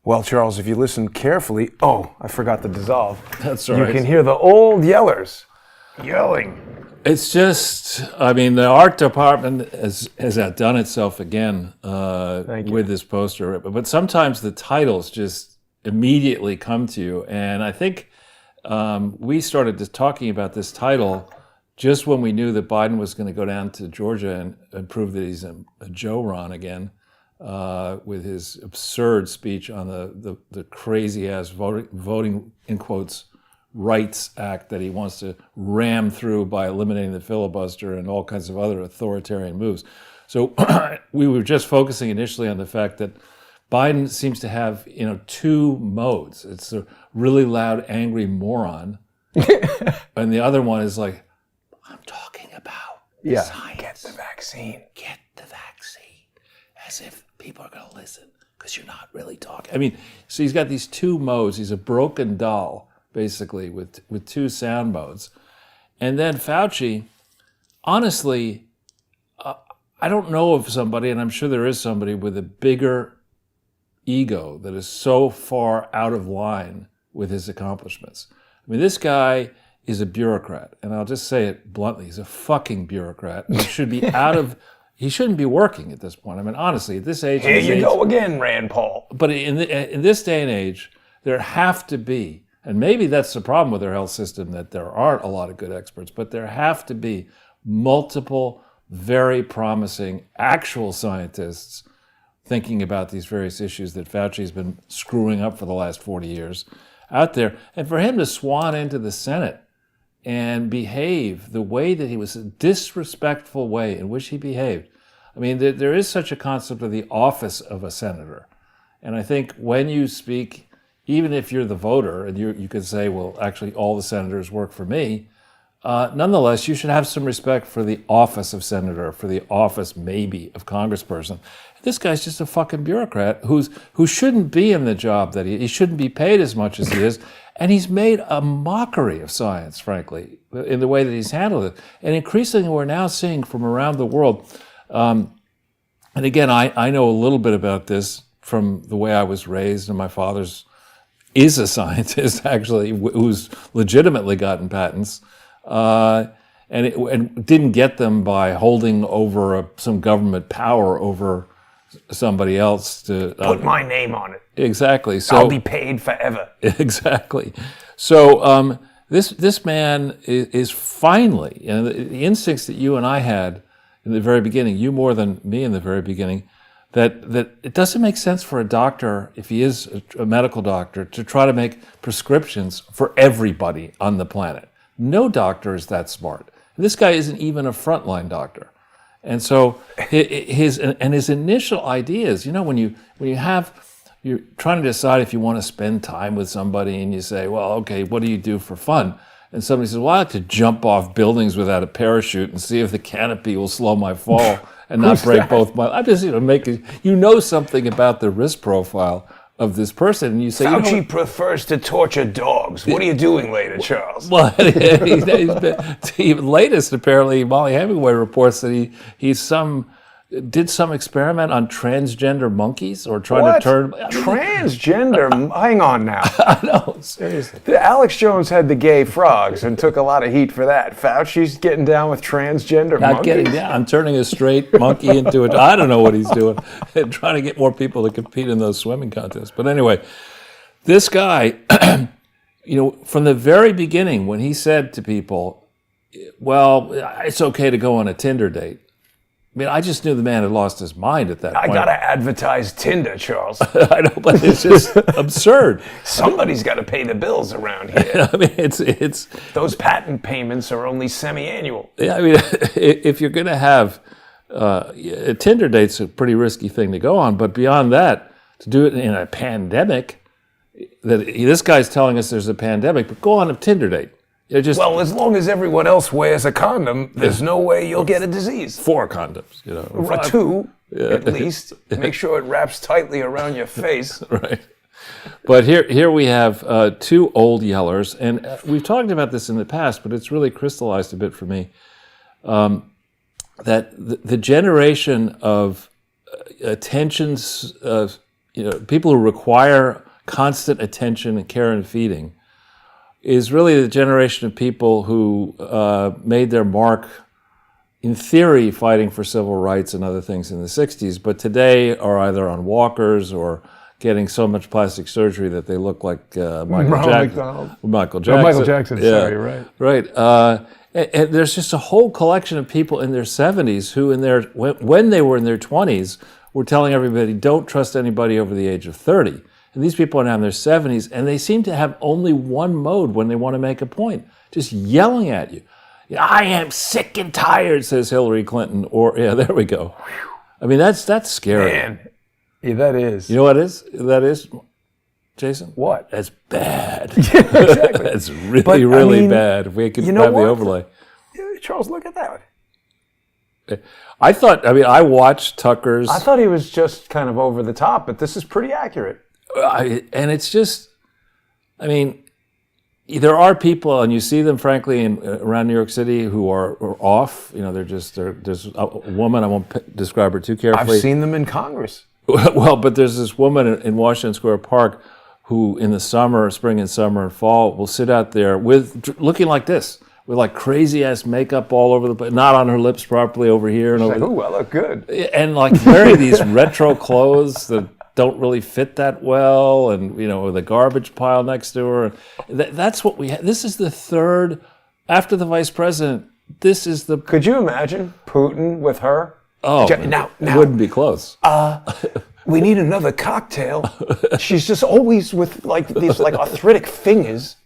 Well, Charles, if you listen carefully, I forgot to dissolve. That's all right. You can hear the old yellers yelling. It's just, I mean, the art department has outdone itself again with this poster. But sometimes the titles just immediately come to you. And I think we started just talking about this title just when we knew that Biden was going to go down to Georgia and prove that he's a Joe Ron again with his absurd speech on the crazy-ass voting, in quotes, Rights Act that he wants to ram through by eliminating the filibuster and all kinds of other authoritarian moves. So we were just focusing initially on the fact that Biden seems to have, two modes. It's a really loud, angry moron, and the other one is like, I'm talking about science. Get the vaccine. Get the vaccine. As if people are going to listen because you're not really talking. I mean, so he's got these two modes. He's a broken doll, basically, with two sound modes. And then Fauci, honestly, I don't know of somebody, and I'm sure there is somebody with a bigger ego that is so far out of line with his accomplishments. I mean, this guy is a bureaucrat, and I'll just say it bluntly, he's a fucking bureaucrat. He should be he shouldn't be working at this point. I mean, honestly, at this age... Here you go again, Rand Paul. But in this day and age, there have to be, and maybe that's the problem with our health system, that there aren't a lot of good experts, but there have to be multiple, very promising, actual scientists thinking about these various issues that Fauci's been screwing up for the last 40 years out there. And for him to swan into the Senate and behave the way that he was, a disrespectful way in which he behaved. I mean, there is such a concept of the office of a senator. And I think when you speak, even if you're the voter, and you could say, well, actually all the senators work for me, nonetheless, you should have some respect for the office of senator, for the office maybe of congressperson. This guy's just a fucking bureaucrat who shouldn't be in the job that he shouldn't be paid as much as he is. And he's made a mockery of science, frankly, in the way that he's handled it. And increasingly, we're now seeing from around the world, and again, I know a little bit about this from the way I was raised, and my father's is a scientist, actually, who's legitimately gotten patents, and didn't get them by holding over some government power over somebody else to put my name on it. Exactly. So I'll be paid forever. Exactly. So this man is finally, and the instincts that you and I had in the very beginning, you more than me in the very beginning, that it doesn't make sense for a doctor, if he is a medical doctor, to try to make prescriptions for everybody on the planet. No doctor is that smart. This guy isn't even a frontline doctor. And so his initial ideas, when you're trying to decide if you want to spend time with somebody and you say, well, okay, what do you do for fun? And somebody says, well, I like to jump off buildings without a parachute and see if the canopy will slow my fall and not break both my... I'm just, making... something about the risk profile of this person, and you say... Fauci prefers to torture dogs. What are you doing later, Charles? Well, latest, apparently, Molly Hemingway reports that he did some experiment on transgender monkeys, or trying to turn... Transgender? Hang on now. I know, seriously. Alex Jones had the gay frogs and took a lot of heat for that. Fauci's getting down with transgender monkeys? Not getting down. I'm turning a straight monkey into a... I don't know what he's doing. Trying to get more people to compete in those swimming contests. But anyway, this guy, from the very beginning, when he said to people, well, it's okay to go on a Tinder date, I mean, I just knew the man had lost his mind at that point. I gotta advertise Tinder, Charles. I know, but it's just absurd. Somebody's got to pay the bills around here. I mean, it's those patent payments are only semi-annual. Yeah, I mean, if you're going to have a Tinder date's a pretty risky thing to go on, but beyond that, to do it in a pandemic, this guy's telling us there's a pandemic, but go on a Tinder date. Well, as long as everyone else wears a condom, there's no way you'll get a disease. 4 condoms, Or 2, at least. Make sure it wraps tightly around your face. Right. But here we have 2 old yellers, and we've talked about this in the past, but it's really crystallized a bit for me, that the generation of attention people who require constant attention and care and feeding is really the generation of people who made their mark, in theory, fighting for civil rights and other things in the 60s, but today are either on walkers or getting so much plastic surgery that they look like Michael Jackson. Michael Jackson. Oh, Michael Jackson, yeah. sorry, right. Right. And there's just a whole collection of people in their 70s who, when they were in their 20s, were telling everybody, don't trust anybody over the age of 30. And these people are now in their 70s, and they seem to have only one mode when they want to make a point, just yelling at you. I am sick and tired, says Hillary Clinton. Or, yeah, there we go. I mean, that's scary. Man, yeah, that is. You know what that is, Jason? What? That's bad. Yeah, exactly. That's really bad. If we could have the overlay. Charles, look at that. I watched Tucker's. I thought he was just kind of over the top, but this is pretty accurate. And it's just, there are people, and you see them, frankly, around New York City who are off. There's a woman, I won't describe her too carefully. I've seen them in Congress. Well, but there's this woman in Washington Square Park who in the spring and summer and fall, will sit out there looking like this, with like crazy ass makeup all over the place, not on her lips properly over here and over there. Ooh, I look good. And like wearing these retro clothes that don't really fit that well, and with a garbage pile next to her. That's what we have. This is the third, after the vice president, this is the... Could you imagine Putin with her? Oh, now it wouldn't be close. We need another cocktail. She's just always with these arthritic fingers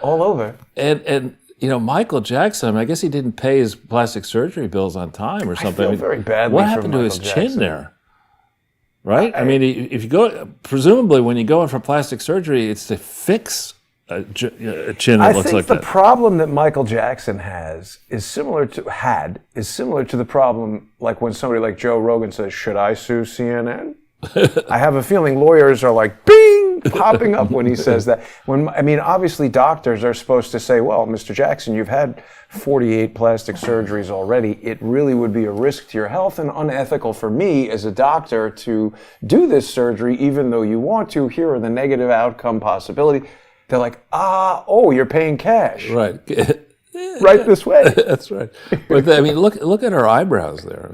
all over. And Michael Jackson, I guess he didn't pay his plastic surgery bills on time or something. I feel very badly What for happened to his Michael Jackson. chin there? Right? If you go, presumably when you go in for plastic surgery, it's to fix a chin that looks like that. I think the problem that Michael Jackson has is similar to the problem like when somebody like Joe Rogan says, "Should I sue CNN?" I have a feeling lawyers are like, bing, popping up when he says that. Obviously doctors are supposed to say, well, Mr. Jackson, you've had 48 plastic surgeries already. It really would be a risk to your health and unethical for me as a doctor to do this surgery, even though you want to. Here are the negative outcome possibility. They're like, you're paying cash. Right. Right this way. That's right. But look at her eyebrows there.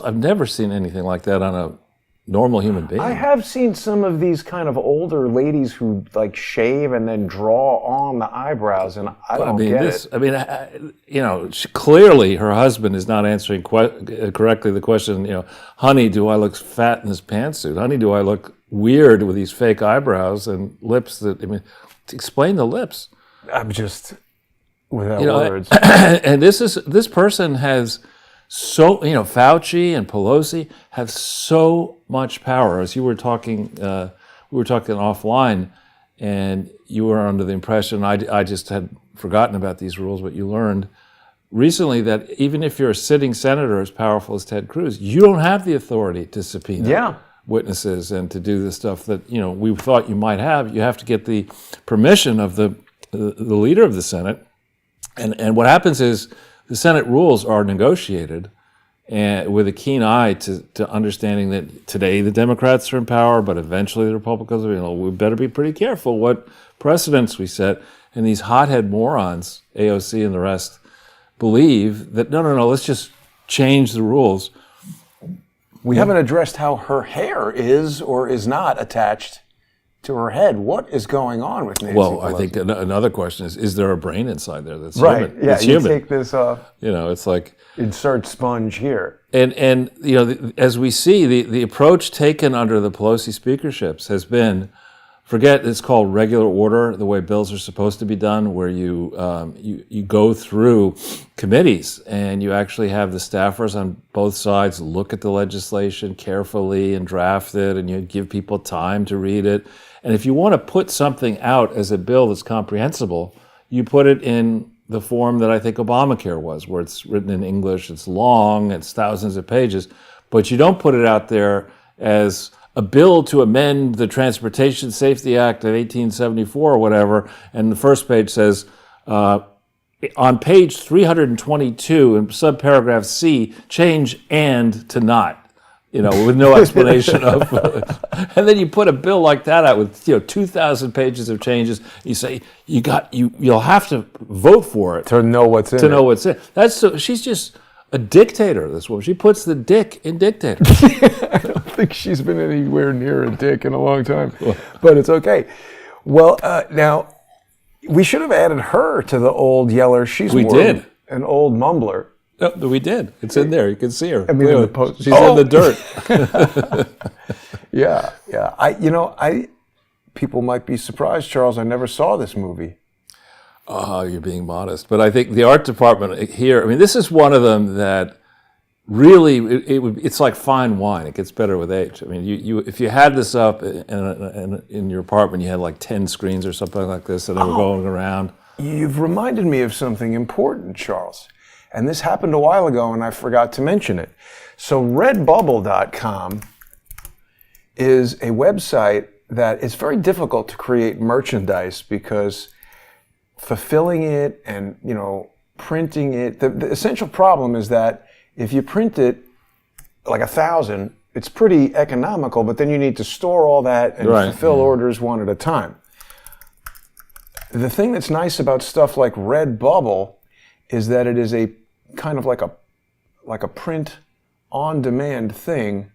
I've never seen anything like that on a normal human being. I have seen some of these kind of older ladies who shave and then draw on the eyebrows, and I don't get it. Clearly her husband is not answering correctly the question. Honey, do I look fat in this pantsuit? Honey, do I look weird with these fake eyebrows and lips explain the lips. I'm just without words. And this person has Fauci and Pelosi have so much power. As you were talking, we were talking offline, and you were under the impression, I just had forgotten about these rules, but you learned recently that even if you're a sitting senator as powerful as Ted Cruz, you don't have the authority to subpoena witnesses and to do the stuff that we thought you might have. You have to get the permission of the leader of the Senate. And what happens is the Senate rules are negotiated and with a keen eye to understanding that today the Democrats are in power, but eventually the Republicans we better be pretty careful what precedents we set. And these hothead morons, AOC and the rest, believe that no, let's just change the rules. We haven't addressed how her hair is or is not attached to her head. What is going on with Nancy Pelosi? I think another question is there a brain inside there that's right? Human? Yeah, it's you human. take this off. It's like insert sponge here. And as we see, the approach taken under the Pelosi speakerships has been, it's called regular order, the way bills are supposed to be done, where you go through committees and you actually have the staffers on both sides look at the legislation carefully and draft it, and you give people time to read it. And if you want to put something out as a bill that's comprehensible, you put it in the form that I think Obamacare was, where it's written in English, it's long, it's thousands of pages, but you don't put it out there as a bill to amend the Transportation Safety Act of 1874 or whatever, and the first page says, on page 322 in subparagraph C, change "and" to "not." with no explanation of. And then you put a bill like that out with 2,000 pages of changes. You say you'll have to vote for it to know what's in know what's in. She's just a dictator. This woman. She puts the dick in dictator. I don't think she's been anywhere near a dick in a long time, but it's okay. Well, now we should have added her to the old yeller. We did. An old mumbler. No, we did. It's in there. You can see her. I mean, she's in the dirt. Yeah. People might be surprised, Charles. I never saw this movie. Oh, you're being modest. But I think the art department here, this is one of them that really, it's like fine wine. It gets better with age. If you had this up in your apartment, you had like 10 screens or something like this that were going around. You've reminded me of something important, Charles. And this happened a while ago, and I forgot to mention it. So Redbubble.com is a website that it's very difficult to create merchandise because fulfilling it and, printing it, the essential problem is that if you print it like 1,000, it's pretty economical, but then you need to store all that and fulfill orders one at a time. The thing that's nice about stuff like Redbubble is that it is a kind of like a print on demand thing.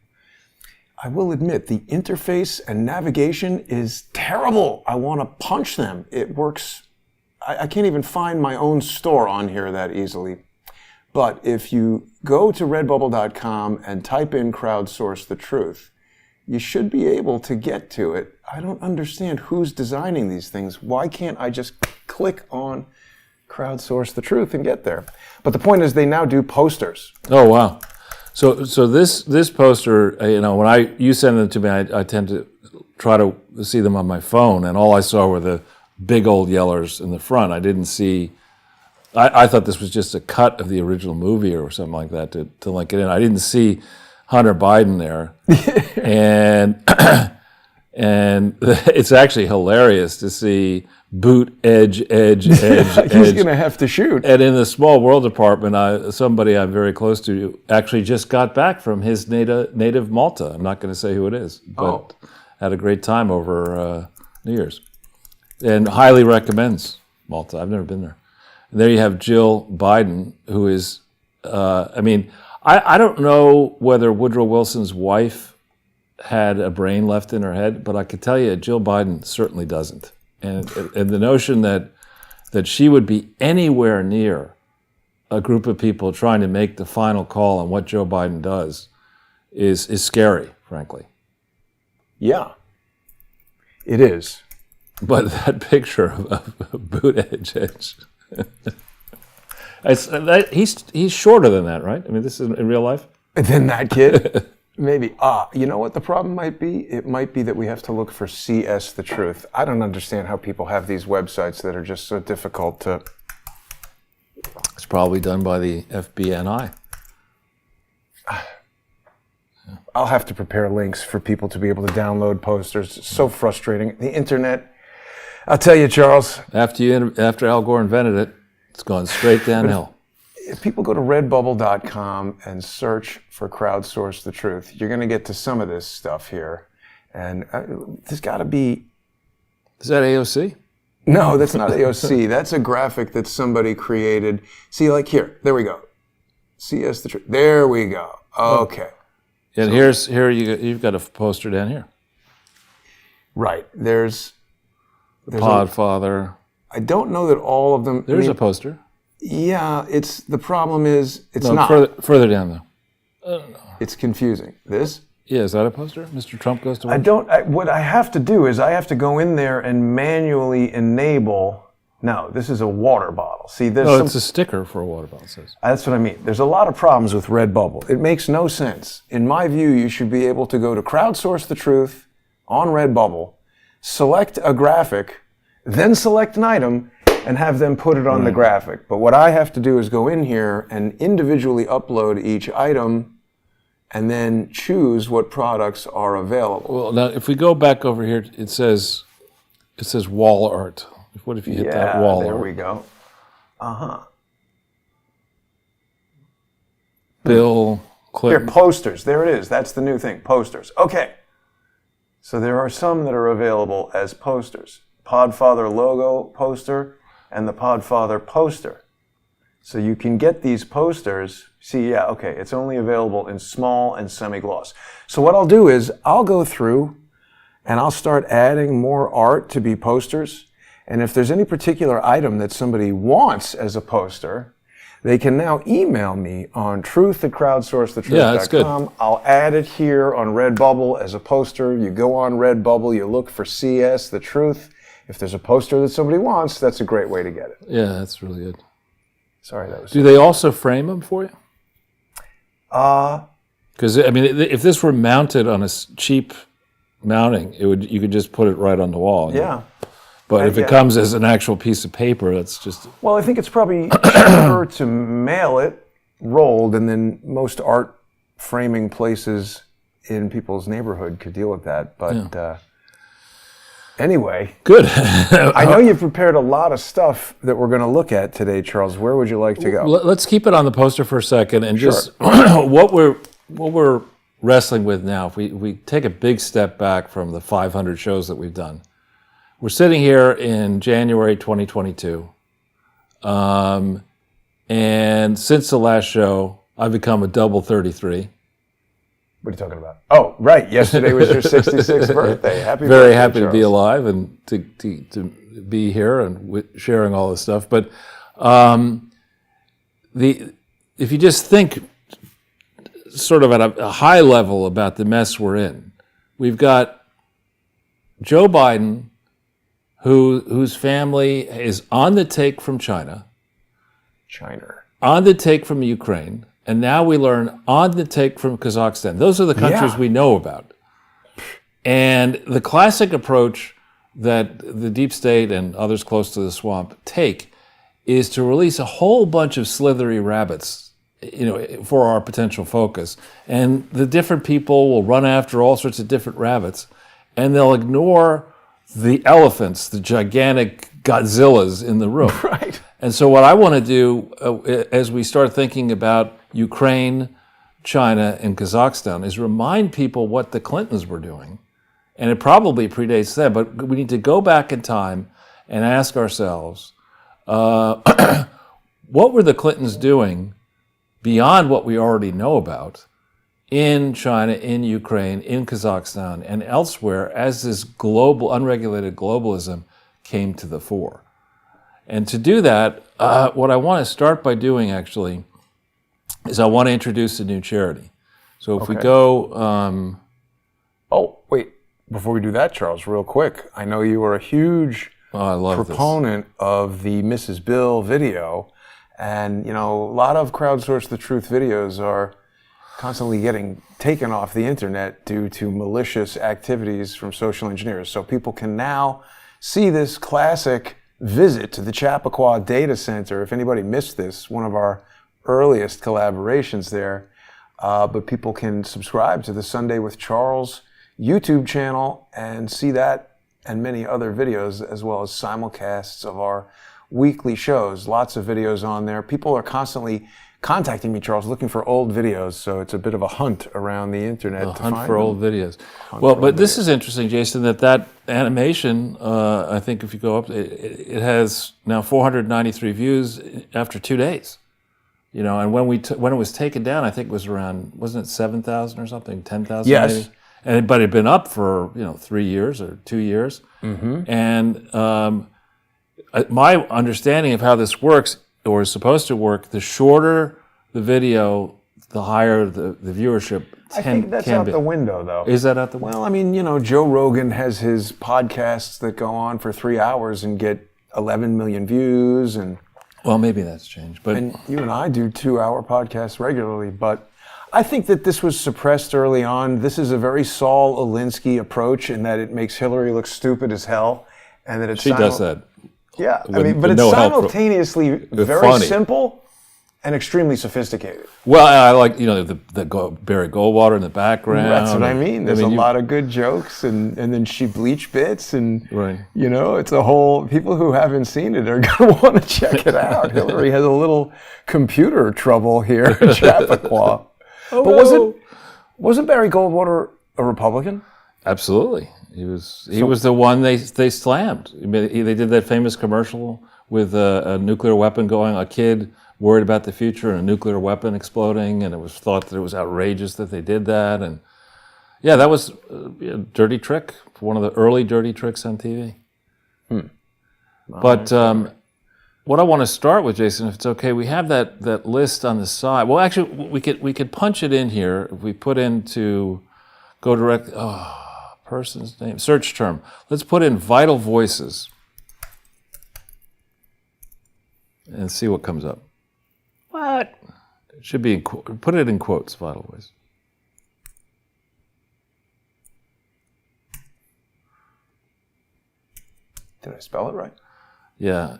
I will admit the interface and navigation is terrible. I want to punch them. It works. I can't even find my own store on here that easily. But if you go to redbubble.com and type in Crowdsource the Truth, you should be able to get to it. I don't understand who's designing these things. Why can't I just click on Crowdsource the Truth and get there? But the point is they now do posters. Oh, wow. So this poster, when you send them to me, I tend to try to see them on my phone, and all I saw were the big old yellers in the front. I didn't see. I thought this was just a cut of the original movie or something like that to link it in. I didn't see Hunter Biden there, and it's actually hilarious to see boot edge. He's going to have to shoot. And in the small world department, somebody I'm very close to actually just got back from his native Malta. I'm not going to say who it is, but had a great time over New Year's, and highly recommends Malta. I've never been there. And there you have Jill Biden, who is, I don't know whether Woodrow Wilson's wife had a brain left in her head, but I could tell you Jill Biden certainly doesn't. And the notion that she would be anywhere near a group of people trying to make the final call on what Joe Biden does is scary, frankly. Yeah. It is. But that picture of boot edge. He's shorter than that, right? This is in real life? Than that kid? Maybe. You know what the problem might be? It might be that we have to look for CS the Truth. I don't understand how people have these websites that are just so difficult to... It's probably done by the FBNI. I'll have to prepare links for people to be able to download posters. It's so frustrating. The internet, I'll tell you, Charles. After Al Gore invented it, it's gone straight downhill. If people go to redbubble.com and search for Crowdsource the Truth, you're going to get to some of this stuff here. And there's got to be... Is that AOC? No, that's not AOC. That's a graphic that somebody created. See, like here. There we go. CS the Truth. There we go. Okay. And you've got a poster down here. Right. There's Podfather. I don't know that all of them... There's a poster. Yeah, the problem is not. Further down though. It's confusing. This? Yeah, is that a poster? Mr. Trump goes to work? What I have to do is I have to go in there and manually enable. No, this is a water bottle. See, it's a sticker for a water bottle. It says. That's what I mean. There's a lot of problems with Redbubble. It makes no sense. In my view, you should be able to go to Crowdsource the Truth on Redbubble, select a graphic, then select an item, and have them put it on the graphic. But what I have to do is go in here and individually upload each item and then choose what products are available. Well, now, if we go back over here, it says wall art. What if you hit that wall art? There we go. Bill Here, posters. There it is. That's the new thing. Posters. Okay. So there are some that are available as posters. Podfather logo poster and the Podfather poster. So you can get these posters. See, yeah, okay. It's only available in small and semi-gloss. So what I'll do is I'll go through and I'll start adding more art to be posters. And if there's any particular item that somebody wants as a poster, they can now email me on truth@crowdsourcethetruth.com. Yeah, that's good. I'll add it here on Redbubble as a poster. You go on Redbubble, you look for CS, The Truth. If there's a poster that somebody wants, that's a great way to get it. Yeah, that's really good. Sorry, that was... Do they also frame them for you? Because, I mean, if this were mounted on a cheap mounting, you could just put it right on the wall. Yeah. But if it comes as an actual piece of paper, that's just... Well, I think it's probably cheaper to mail it rolled, and then most art framing places in people's neighborhood could deal with that. But anyway. Good. I know you've prepared a lot of stuff that we're going to look at today, Charles. Where would you like to go? Let's keep it on the poster for a second, and Sure. just what we're wrestling with now. If we take a big step back from the 500 shows that we've done. We're sitting here in January 2022, and since the last show, I've become a double 33. What are you talking about? Oh, right. Yesterday was your 66th birthday. Happy Very birthday, happy to be Charles. alive and to be here and sharing all this stuff. But if you just think sort of at a high level about the mess we're in, we've got Joe Biden, whose family is on the take from China, on the take from Ukraine, and now we learn on the take from Kazakhstan. Those are the countries we know about. And the classic approach that the deep state and others close to the swamp take is to release a whole bunch of slithery rabbits, for our potential focus. And the different people will run after all sorts of different rabbits, and they'll ignore the elephants, the gigantic Godzillas in the room. Right. And so what I want to do as we start thinking about Ukraine, China, and Kazakhstan is remind people what the Clintons were doing. And it probably predates them, but we need to go back in time and ask ourselves, what were the Clintons doing beyond what we already know about in China, in Ukraine, in Kazakhstan, and elsewhere as this global, unregulated globalism came to the fore. And to do that, what I want to start by doing, actually, is I want to introduce a new charity. So if we go... Oh, wait. Before we do that, Charles, real quick, I know you are a huge proponent of the Mrs. Bill video. And, a lot of Crowdsource the Truth videos are constantly getting taken off the internet due to malicious activities from social engineers. So people can now see this classic visit to the Chappaqua Data Center. If anybody missed this, one of our earliest collaborations there. But people can subscribe to the Sunday with Charles YouTube channel and see that and many other videos, as well as simulcasts of our weekly shows. Lots of videos on there. People are constantly contacting me, Charles, looking for old videos, so it's a bit of a hunt around the internet to hunt find for them. old videos. Well, but this is interesting, Jason, that animation, I think if you go up, it has now 493 views after 2 days. And when it was taken down, I think it was around, wasn't it 7,000 or something, 10,000 Yes. maybe? But it had been up for 3 years or 2 years. Mm-hmm. And my understanding of how this works, or is supposed to work, the shorter the video, the higher the viewership I think that's out the window, though. Is that out the window? Well, I mean, Joe Rogan has his podcasts that go on for 3 hours and get 11 million views, and maybe that's changed. But you and I do 2-hour podcasts regularly, but I think that this was suppressed early on. This is a very Saul Alinsky approach in that it makes Hillary look stupid as hell, and that she does that. Yeah, but it's simultaneously very funny. simple and extremely sophisticated. Well, I like the Barry Goldwater in the background. That's what I mean. There's a lot of good jokes, and then she bleach bits, and it's a whole. People who haven't seen it are going to want to check it out. Hillary has a little computer trouble here in Chappaqua. Oh, But no. wasn't Barry Goldwater a Republican? Absolutely. He was the one they slammed. I mean, they did that famous commercial with a nuclear weapon going, a kid worried about the future and a nuclear weapon exploding, and it was thought that it was outrageous that they did that. And yeah, that was a dirty trick, one of the early dirty tricks on TV. But what I want to start with, Jason, if it's okay, we have that list on the side. Well, actually, we could punch it in here if we put into go direct. Person's name, search term. Let's put in vital voices and see what comes up. What? It should be put it in quotes. Vital voice. Did I spell it right? Yeah.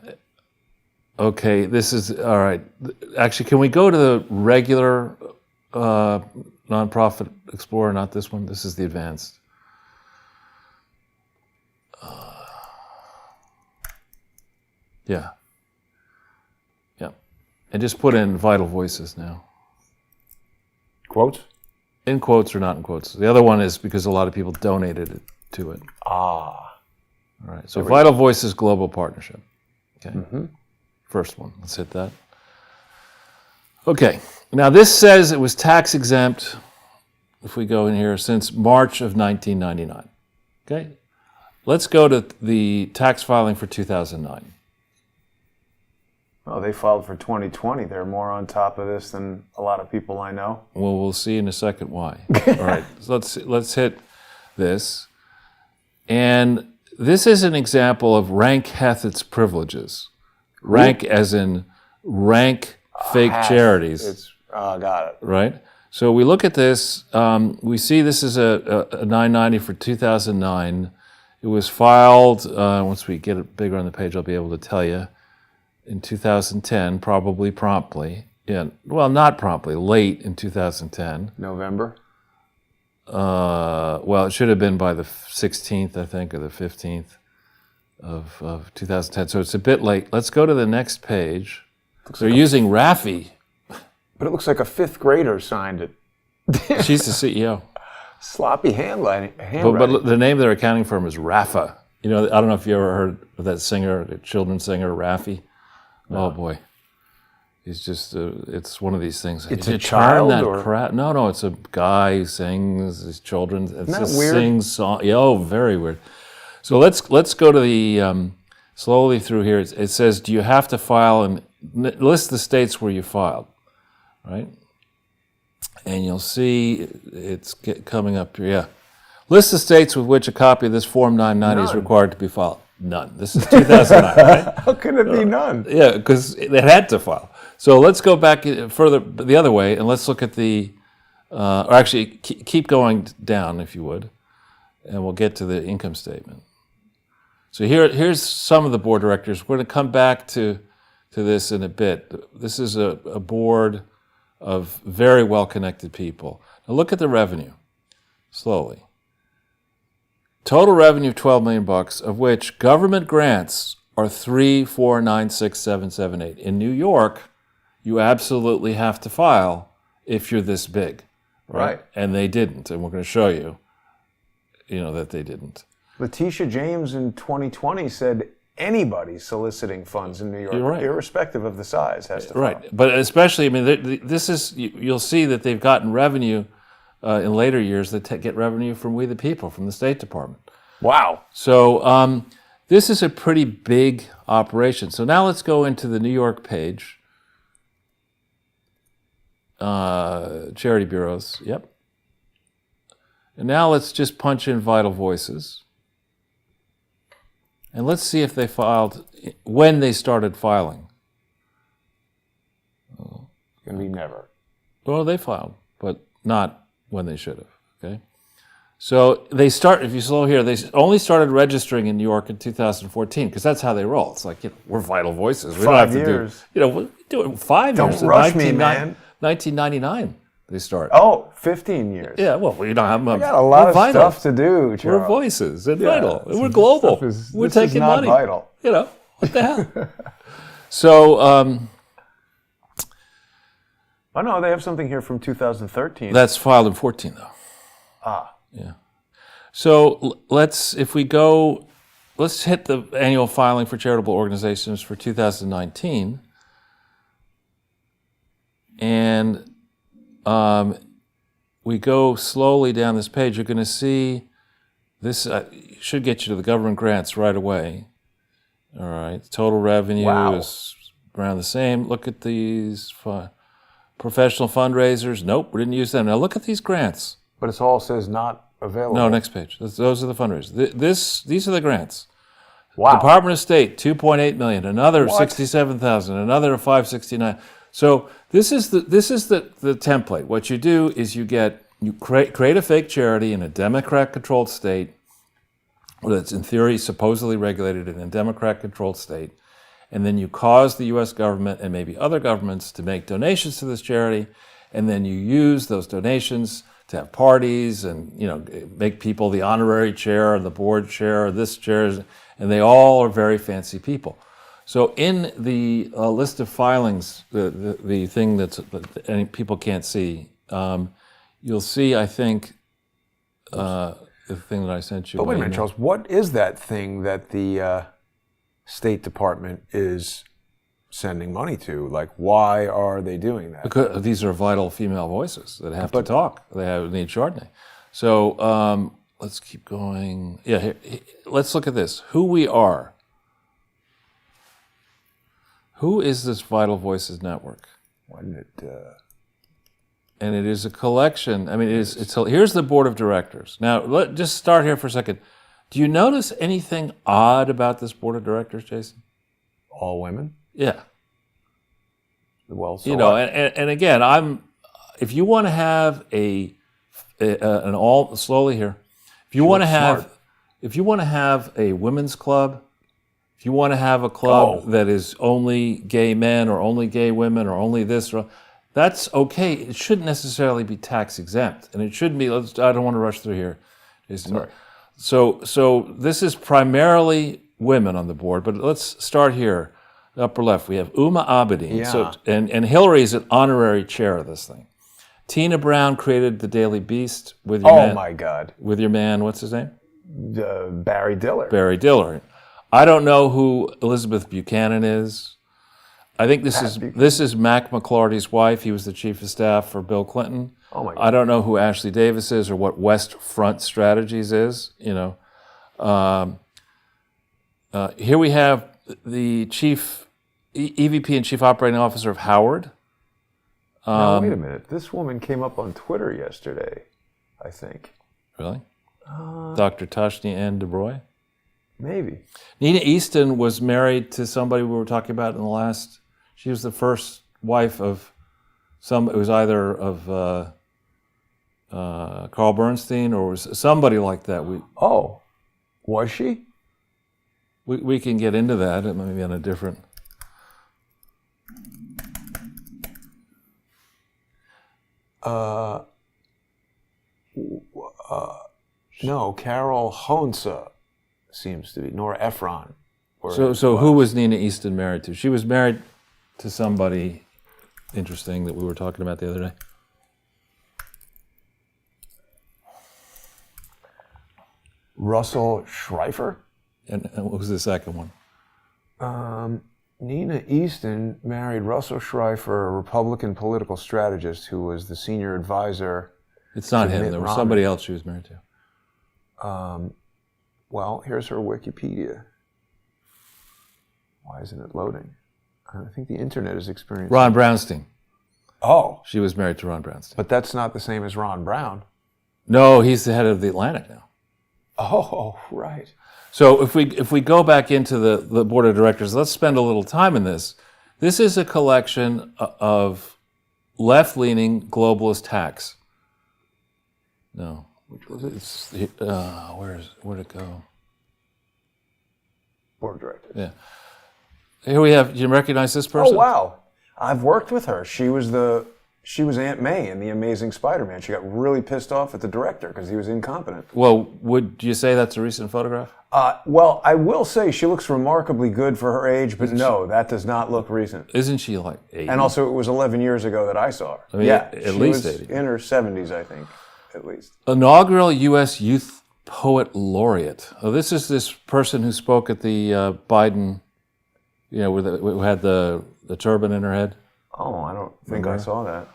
Okay, this is, all right. Actually, can we go to the regular nonprofit Explorer, not this one? This is the advanced. Yeah. Yeah. And just put in vital voices now. Quotes? In quotes or not in quotes. The other one is because a lot of people donated to it. Ah. All right. So Vital Voices Global Partnership. Okay. Mm-hmm. First one. Let's hit that. Okay. Now this says it was tax exempt, if we go in here, since March of 1999. Okay. Let's go to the tax filing for 2009. Oh, they filed for 2020. They're more on top of this than a lot of people I know. Well, we'll see in a second why. All right. So let's hit this. And this is an example of rank hath its privileges. Rank as in rank fake charities. Got it. Right? So we look at this. We see this is a 990 for 2009. It was filed, once we get it bigger on the page, I'll be able to tell you, in 2010, probably promptly. Yeah, well, not promptly, late in 2010. November? Well, it should have been by the 16th, I think, or the 15th of 2010. So it's a bit late. Let's go to the next page. They're using Raffi. But it looks like a fifth grader signed it. She's the CEO. Sloppy handwriting. But the name of their accounting firm is Rafa. You know, I don't know if you ever heard of that singer, the children's singer, Raffi. No. Oh boy, he's just, it's one of these things. It's a child or? No, it's a guy who sings his children's. It's Isn't that weird? Sings song. Yeah, oh, very weird. So let's go to the, slowly through here. It says, do you have to file, and list the states where you filed, right? And you'll see it's coming up here. Yeah. List the states with which a copy of this Form 990 is required to be filed. None. This is 2009, right? How can it be none? Yeah, because it had to file. So let's go back further the other way, and let's look at the, or actually keep going down, if you would, and we'll get to the income statement. So here's some of the board directors. We're going to come back to this in a bit. This is a board of very well-connected people. Now look at the revenue, slowly. Total revenue of $12 million, of which government grants are 3, 4, 9, 6, 7, 7, 8. In New York, you absolutely have to file if you're this big, right? And they didn't, and we're going to show you, that they didn't. Letitia James in 2020 said anybody soliciting funds in New York, irrespective of the size, has to file. Right, but especially, I mean, this is, you'll see that they've gotten revenue in later years that get revenue from We the People, from the State Department. Wow. So this is a pretty big operation. So now let's go into the New York page. Charity bureaus, yep. And now let's just punch in Vital Voices. And let's see if they filed, when they started filing. Gonna be never. Well, they filed, but not when they should have, okay? So they start, if you slow here, they only started registering in New York in 2014, because that's how they roll. It's like, we're Vital Voices. We don't have to do, we're doing 5 years. Don't rush me, man. 1999 they started. Oh, 15 years. Yeah, well, we don't have them. We got a lot of stuff to do, Charles. We're Voices and Vital. We're global. We're taking money. Vital. What the hell? So Oh, no, they have something here from 2013. That's filed in 14, though. Yeah. So let's hit the annual filing for charitable organizations for 2019. And we go slowly down this page. You're going to see this should get you to the government grants right away. All right. Total revenue is around the same. Look at these professional fundraisers. Nope, we didn't use them. Now look at these grants. But it all says not available. No, next page. Those are the fundraisers. These are the grants. Wow. Department of State, $2.8 million. Another $67,000. Another $569,000. So this is the template. What you do is you create a fake charity in a Democrat-controlled state that's in theory supposedly regulated in a Democrat-controlled state, and then you cause the U.S. government and maybe other governments to make donations to this charity, and then you use those donations to have parties and make people the honorary chair or the board chair or this chair, and they all are very fancy people. So in the list of filings, the thing that people can't see, you'll see, I think, the thing that I sent you. But wait a minute, Charles. What is that thing that the State Department is sending money to? Like, why are they doing that? Because these are vital female voices that have to talk. They need Chardonnay. So let's keep going. Yeah, here, let's look at this. Who we are. Who is this Vital Voices Network? Wasn't it? And it is a collection. I mean, here's the board of directors. Now, let's just start here for a second. Do you notice anything odd about this board of directors, Jason? All women? Yeah. Well, so and again, if you want to have if you want to have a women's club, if you want to have a club that is only gay men or only gay women or only this, that's okay. It shouldn't necessarily be tax exempt, and it shouldn't be. I don't want to rush through here. Sorry. So this is primarily women on the board, but let's start here. Upper left, we have Uma Abedin. Yeah. So, and Hillary is an honorary chair of this thing. Tina Brown created the Daily Beast with your man. Oh my God. With your man, what's his name? Barry Diller. Barry Diller. I don't know who Elizabeth Buchanan is. I think this is Mac McClarty's wife. He was the chief of staff for Bill Clinton. Oh my God. I don't know who Ashley Davis is or what West Front Strategies is. Here we have the chief EVP and chief operating officer of Howard. Now, wait a minute. This woman came up on Twitter yesterday, I think. Really? Dr. Tashni Ann DeBroy? Maybe. Nina Easton was married to somebody we were talking about in the last. She was the first wife of it was either of Carl Bernstein or was somebody like that. Was she? We can get into that. It might be on a different. No, Carol Honsa seems to be. Nora Ephron. So who was Nina Easton married to? She was married to somebody interesting that we were talking about the other day. Russell Schreifer? And what was the second one? Nina Easton married Russell Schreifer, a Republican political strategist who was the senior advisor. It's not him. There was somebody else she was married to. Well, here's her Wikipedia. Why isn't it loading? I think the internet is experiencing... Ron Brownstein. Oh. She was married to Ron Brownstein. But that's not the same as Ron Brown. No, he's the head of the Atlantic now. Oh, right. So if we go back into the board of directors, let's spend a little time in this. This is a collection of left-leaning globalist hacks. No, it's where'd it go? Board of directors. Yeah. Here we have. Do you recognize this person? Oh wow! I've worked with her. She was the She was Aunt May in The Amazing Spider-Man. She got really pissed off at the director because he was incompetent. Well, would you say that's a recent photograph? Well, I will say she looks remarkably good for her age, but no, that does not look recent. Isn't she like 80? And also, it was 11 years ago that I saw her. I mean, yeah, at she least was 80. in her 70s, I think, at least. Inaugural U.S. Youth Poet Laureate. Oh, this is this person who spoke at the Biden, who had the turban in her head. Oh, I don't think I saw that.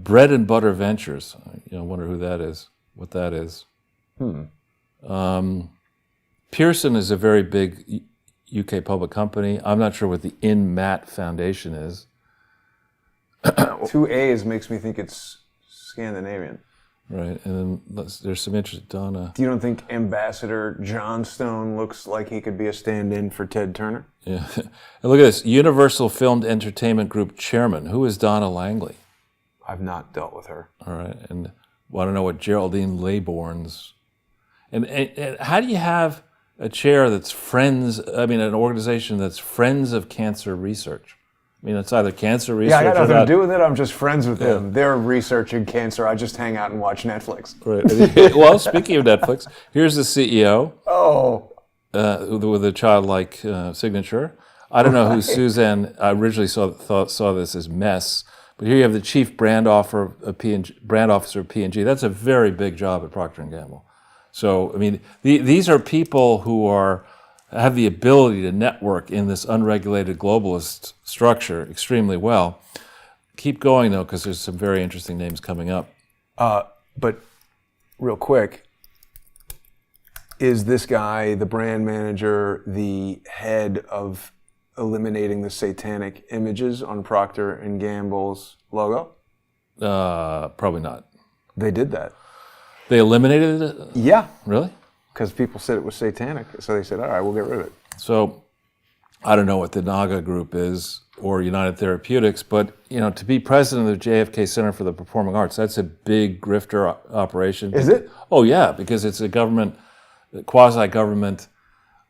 Bread and Butter Ventures. I wonder who that is, what that is. Pearson is a very big UK public company. I'm not sure what the InMat Foundation is. 2 A's makes me think it's Scandinavian. Right, and then there's some interest, Donna. You don't think Ambassador Johnstone looks like he could be a stand-in for Ted Turner? Yeah. And look at this, Universal Filmed Entertainment Group Chairman. Who is Donna Langley? I've not dealt with her. All right, and I don't know what Geraldine Laybourne's. And how do you have a chair that's an organization that's Friends of Cancer Research? I mean, it's either cancer research Yeah, I got or nothing that. to do with it. I'm just friends with them. They're researching cancer. I just hang out and watch Netflix. Right. Well, speaking of Netflix, here's the CEO. Oh. With a childlike signature. I don't know who Suzanne. I originally saw this as Mess, but here you have the chief brand officer of P&G. That's a very big job at Procter & Gamble. So, I mean, these are people who have the ability to network in this unregulated globalist structure extremely well. Keep going, though, because there's some very interesting names coming up. But real quick, is this guy, the brand manager, the head of eliminating the satanic images on Procter & Gamble's logo? Probably not. They did that. They eliminated it? Yeah. Really? Because people said it was satanic. So they said, all right, we'll get rid of it. So I don't know what the NAGA group is or United Therapeutics, but to be president of the JFK Center for the Performing Arts, that's a big grifter operation. Is it? Oh, yeah, because it's a quasi-government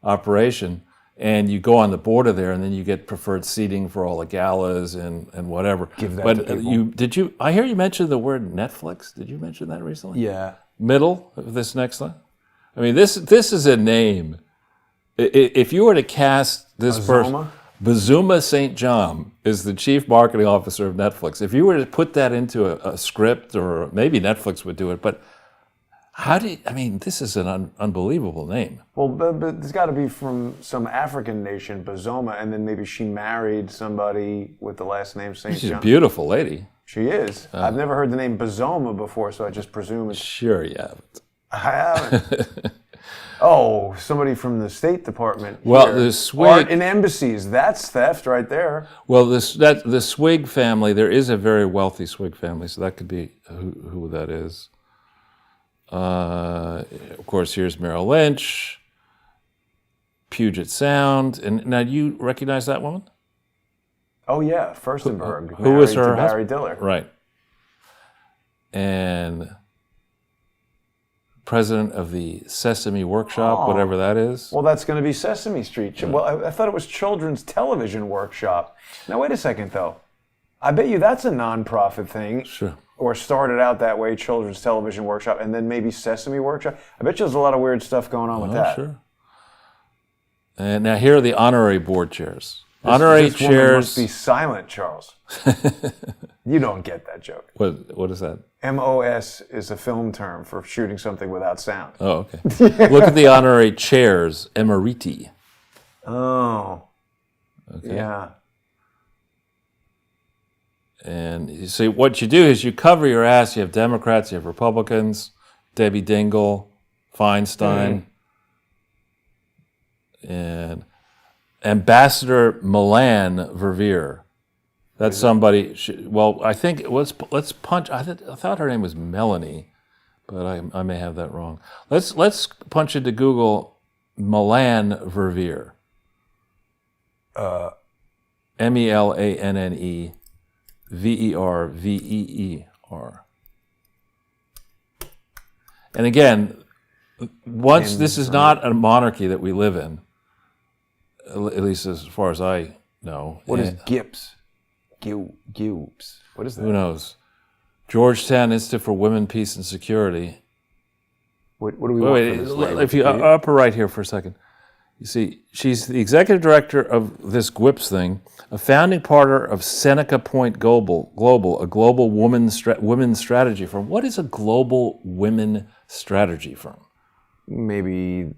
operation. And you go on the board of there, and then you get preferred seating for all the galas and whatever. Give that to people. I hear you mention the word Netflix. Did you mention that recently? Yeah. Middle of this next line? I mean, this is a name. If you were to cast this person, Bazuma St. John is the chief marketing officer of Netflix. If you were to put that into a script, or maybe Netflix would do it, but this is an unbelievable name. Well, but it's got to be from some African nation, Bazoma, and then maybe she married somebody with the last name St. John. She's a beautiful lady. She is. I've never heard the name Bazoma before, so I just presume it's... Sure you haven't. I haven't. Oh, somebody from the State Department. Well, here. the Swig... Art in embassies. That's theft right there. Well, the Swig family, there is a very wealthy Swig family, so that could be who that is. Of course, here's Merrill Lynch, Puget Sound. And now, you recognize that woman? Oh, yeah, Furstenberg. Who was her husband? Barry husband? Diller. Right. And president of the Sesame Workshop, whatever that is. Well, that's going to be Sesame Street. Well, I thought it was Children's Television Workshop. Now, wait a second, though. I bet you that's a nonprofit thing. Sure. Or started out that way, Children's Television Workshop, and then maybe Sesame Workshop. I bet you there's a lot of weird stuff going on with that. Sure. And now here are the honorary board chairs. Honorary this woman chairs. must be silent, Charles. You don't get that joke. What is that? MOS is a film term for shooting something without sound. Oh, okay. Look at the honorary chairs, emeriti. Oh. Okay. Yeah. And you see, what you do is you cover your ass. You have Democrats, you have Republicans, Debbie Dingell, Feinstein, and Ambassador Milan Verveer. That's somebody. I think let's punch. I thought her name was Melanie, but I may have that wrong. Let's punch into Google Milan Verveer. MELANNE. VERVEER. And again, this is not a monarchy that we live in, at least as far as I know. What is GIPS? GIPS. What is that? Who knows? Georgetown Institute for Women, Peace, and Security. What do we want Wait, from this lady? if you upper right here for a second. You see, she's the executive director of this GWIPS thing, a founding partner of Seneca Point Global, a global women's strategy firm. What is a global women strategy firm? Maybe,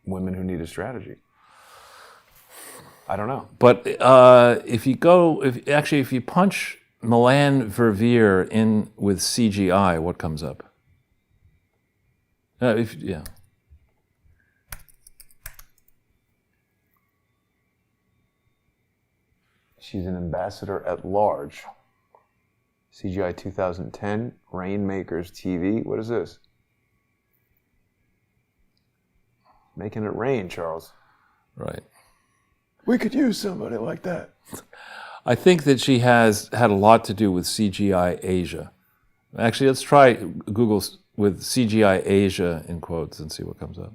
women who need a strategy. I don't know. But if you punch Milan Verveer in with CGI, what comes up? She's an ambassador at large. CGI 2010, Rainmakers TV. What is this? Making it rain, Charles. Right. We could use somebody like that. I think that she has had a lot to do with CGI Asia. Actually, let's try Google with CGI Asia in quotes and see what comes up.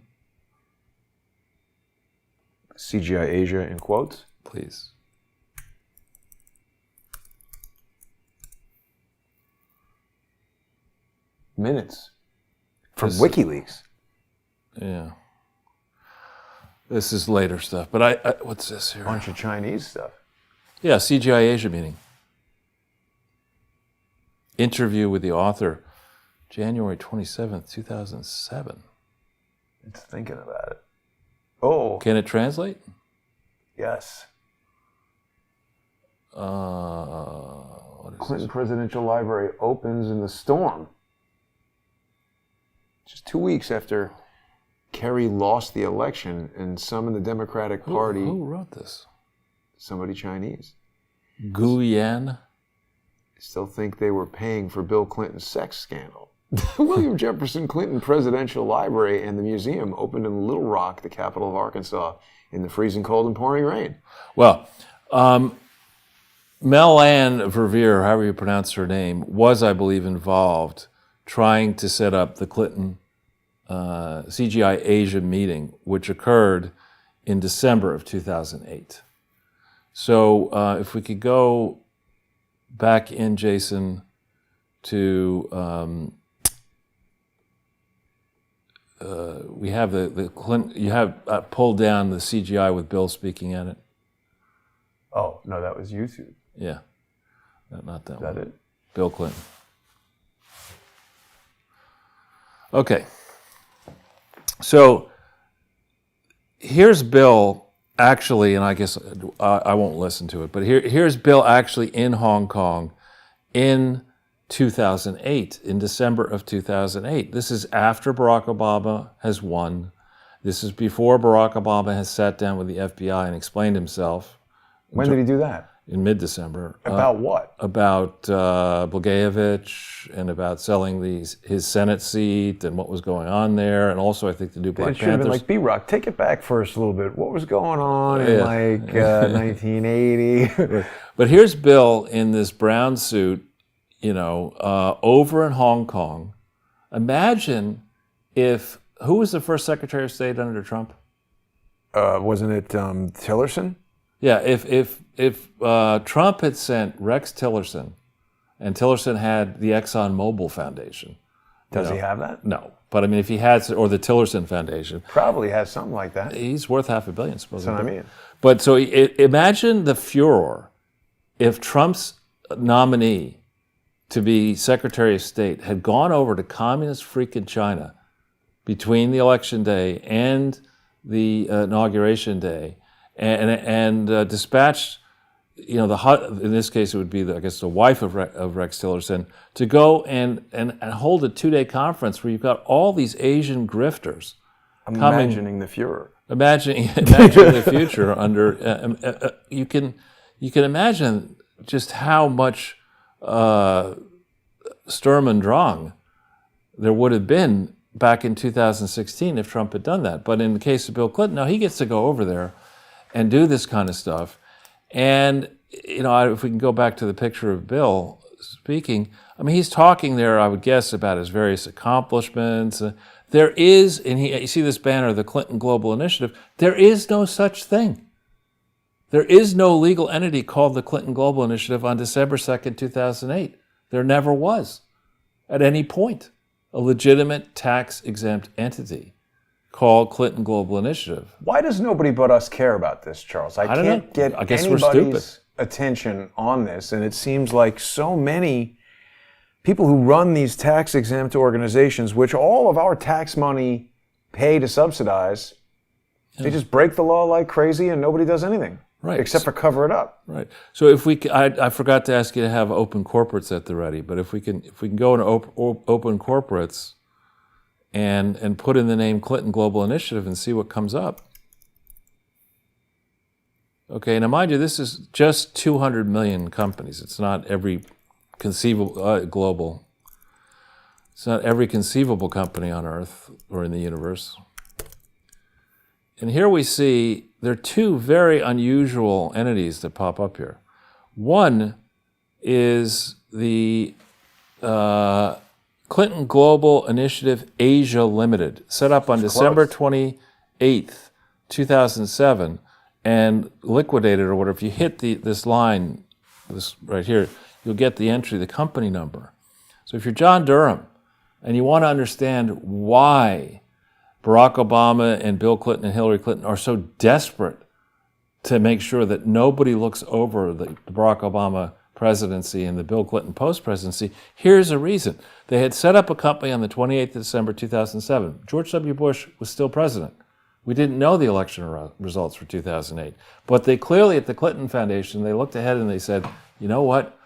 CGI Asia in quotes? Please. Minutes. From WikiLeaks. Yeah. This is later stuff. But I what's this here? Bunch of Chinese stuff. Yeah, CGI Asia meeting. Interview with the author, January 27th, 2007. It's thinking about it. Oh. Can it translate? Yes. What is Clinton this? Presidential Library opens in the storm. Just 2 weeks after Kerry lost the election and some in the Democratic Party. Who wrote this? Somebody Chinese. Guyan? Still think they were paying for Bill Clinton's sex scandal. William Jefferson Clinton Presidential Library and the museum opened in Little Rock, the capital of Arkansas, in the freezing cold and pouring rain. Well, Mel-Ann Verveer, however you pronounce her name, was, I believe, involved trying to set up the Clinton CGI Asia meeting, which occurred in December of 2008. So if we could go back in, Jason, to we have the Clinton. You have pulled down the CGI with Bill speaking at it. Oh no, that was YouTube. Yeah, not that Is one. that it? Bill Clinton. Okay. So here's Bill actually, and I guess I won't listen to it, but here's Bill actually in Hong Kong in 2008, in December of 2008. This is after Barack Obama has won. This is before Barack Obama has sat down with the FBI and explained himself. When did he do that? In mid-December. About what? About Blagojevich and about selling his Senate seat and what was going on there, and also I think the new Black It should have been Panthers. like, B-Rock, take it back first a little bit. What was going on in 1980? But here's Bill in this brown suit, over in Hong Kong. Imagine who was the first Secretary of State under Trump? Wasn't it Tillerson? Yeah, if Trump had sent Rex Tillerson, and Tillerson had the ExxonMobil Foundation. Does he have that? No. But I mean, if he had, or the Tillerson Foundation. Probably has something like that. He's worth $500 million, supposedly. That's what I mean. But so imagine the furor if Trump's nominee to be Secretary of State had gone over to communist freaking China between the election day and the inauguration day and dispatched, in this case it would be, the wife of Rex Tillerson, to go and hold a 2-day conference where you've got all these Asian grifters. Imagining the Fuhrer. Imagining the future under, you can imagine just how much Sturm und Drang there would have been back in 2016 if Trump had done that. But in the case of Bill Clinton, now he gets to go over there and do this kind of stuff. And, if we can go back to the picture of Bill speaking, I mean, he's talking there, I would guess, about his various accomplishments. There is, and you see this banner, the Clinton Global Initiative, there is no such thing. There is no legal entity called the Clinton Global Initiative on December 2nd, 2008. There never was, at any point, a legitimate tax-exempt entity called Clinton Global Initiative. Why does nobody but us care about this, Charles? I don't can't know. get I guess we're stupid. anybody's attention on this, and it seems like so many people who run these tax-exempt organizations, which all of our tax money pay to subsidize, they just break the law like crazy and nobody does anything. Right. Except for cover it up. Right. So if we, I forgot to ask you to have open corporates at the ready, but if we can go into open corporates and put in the name Clinton Global Initiative and see what comes up. Okay, now mind you, this is just 200 million companies. It's not every conceivable global. It's not every conceivable company on Earth or in the universe. And here we see there are two very unusual entities that pop up here. One is the Clinton Global Initiative Asia Limited, set up on December 28th, 2007, and liquidated, or whatever. If you hit this line, this right here, you'll get the entry, the company number. So if you're John Durham and you want to understand why Barack Obama and Bill Clinton and Hillary Clinton are so desperate to make sure that nobody looks over the Barack Obama presidency and the Bill Clinton post-presidency, here's a reason. They had set up a company on the 28th of December 2007. George W. Bush was still president. We didn't know the election results for 2008. But they clearly, at the Clinton Foundation, they looked ahead and they said, you know what?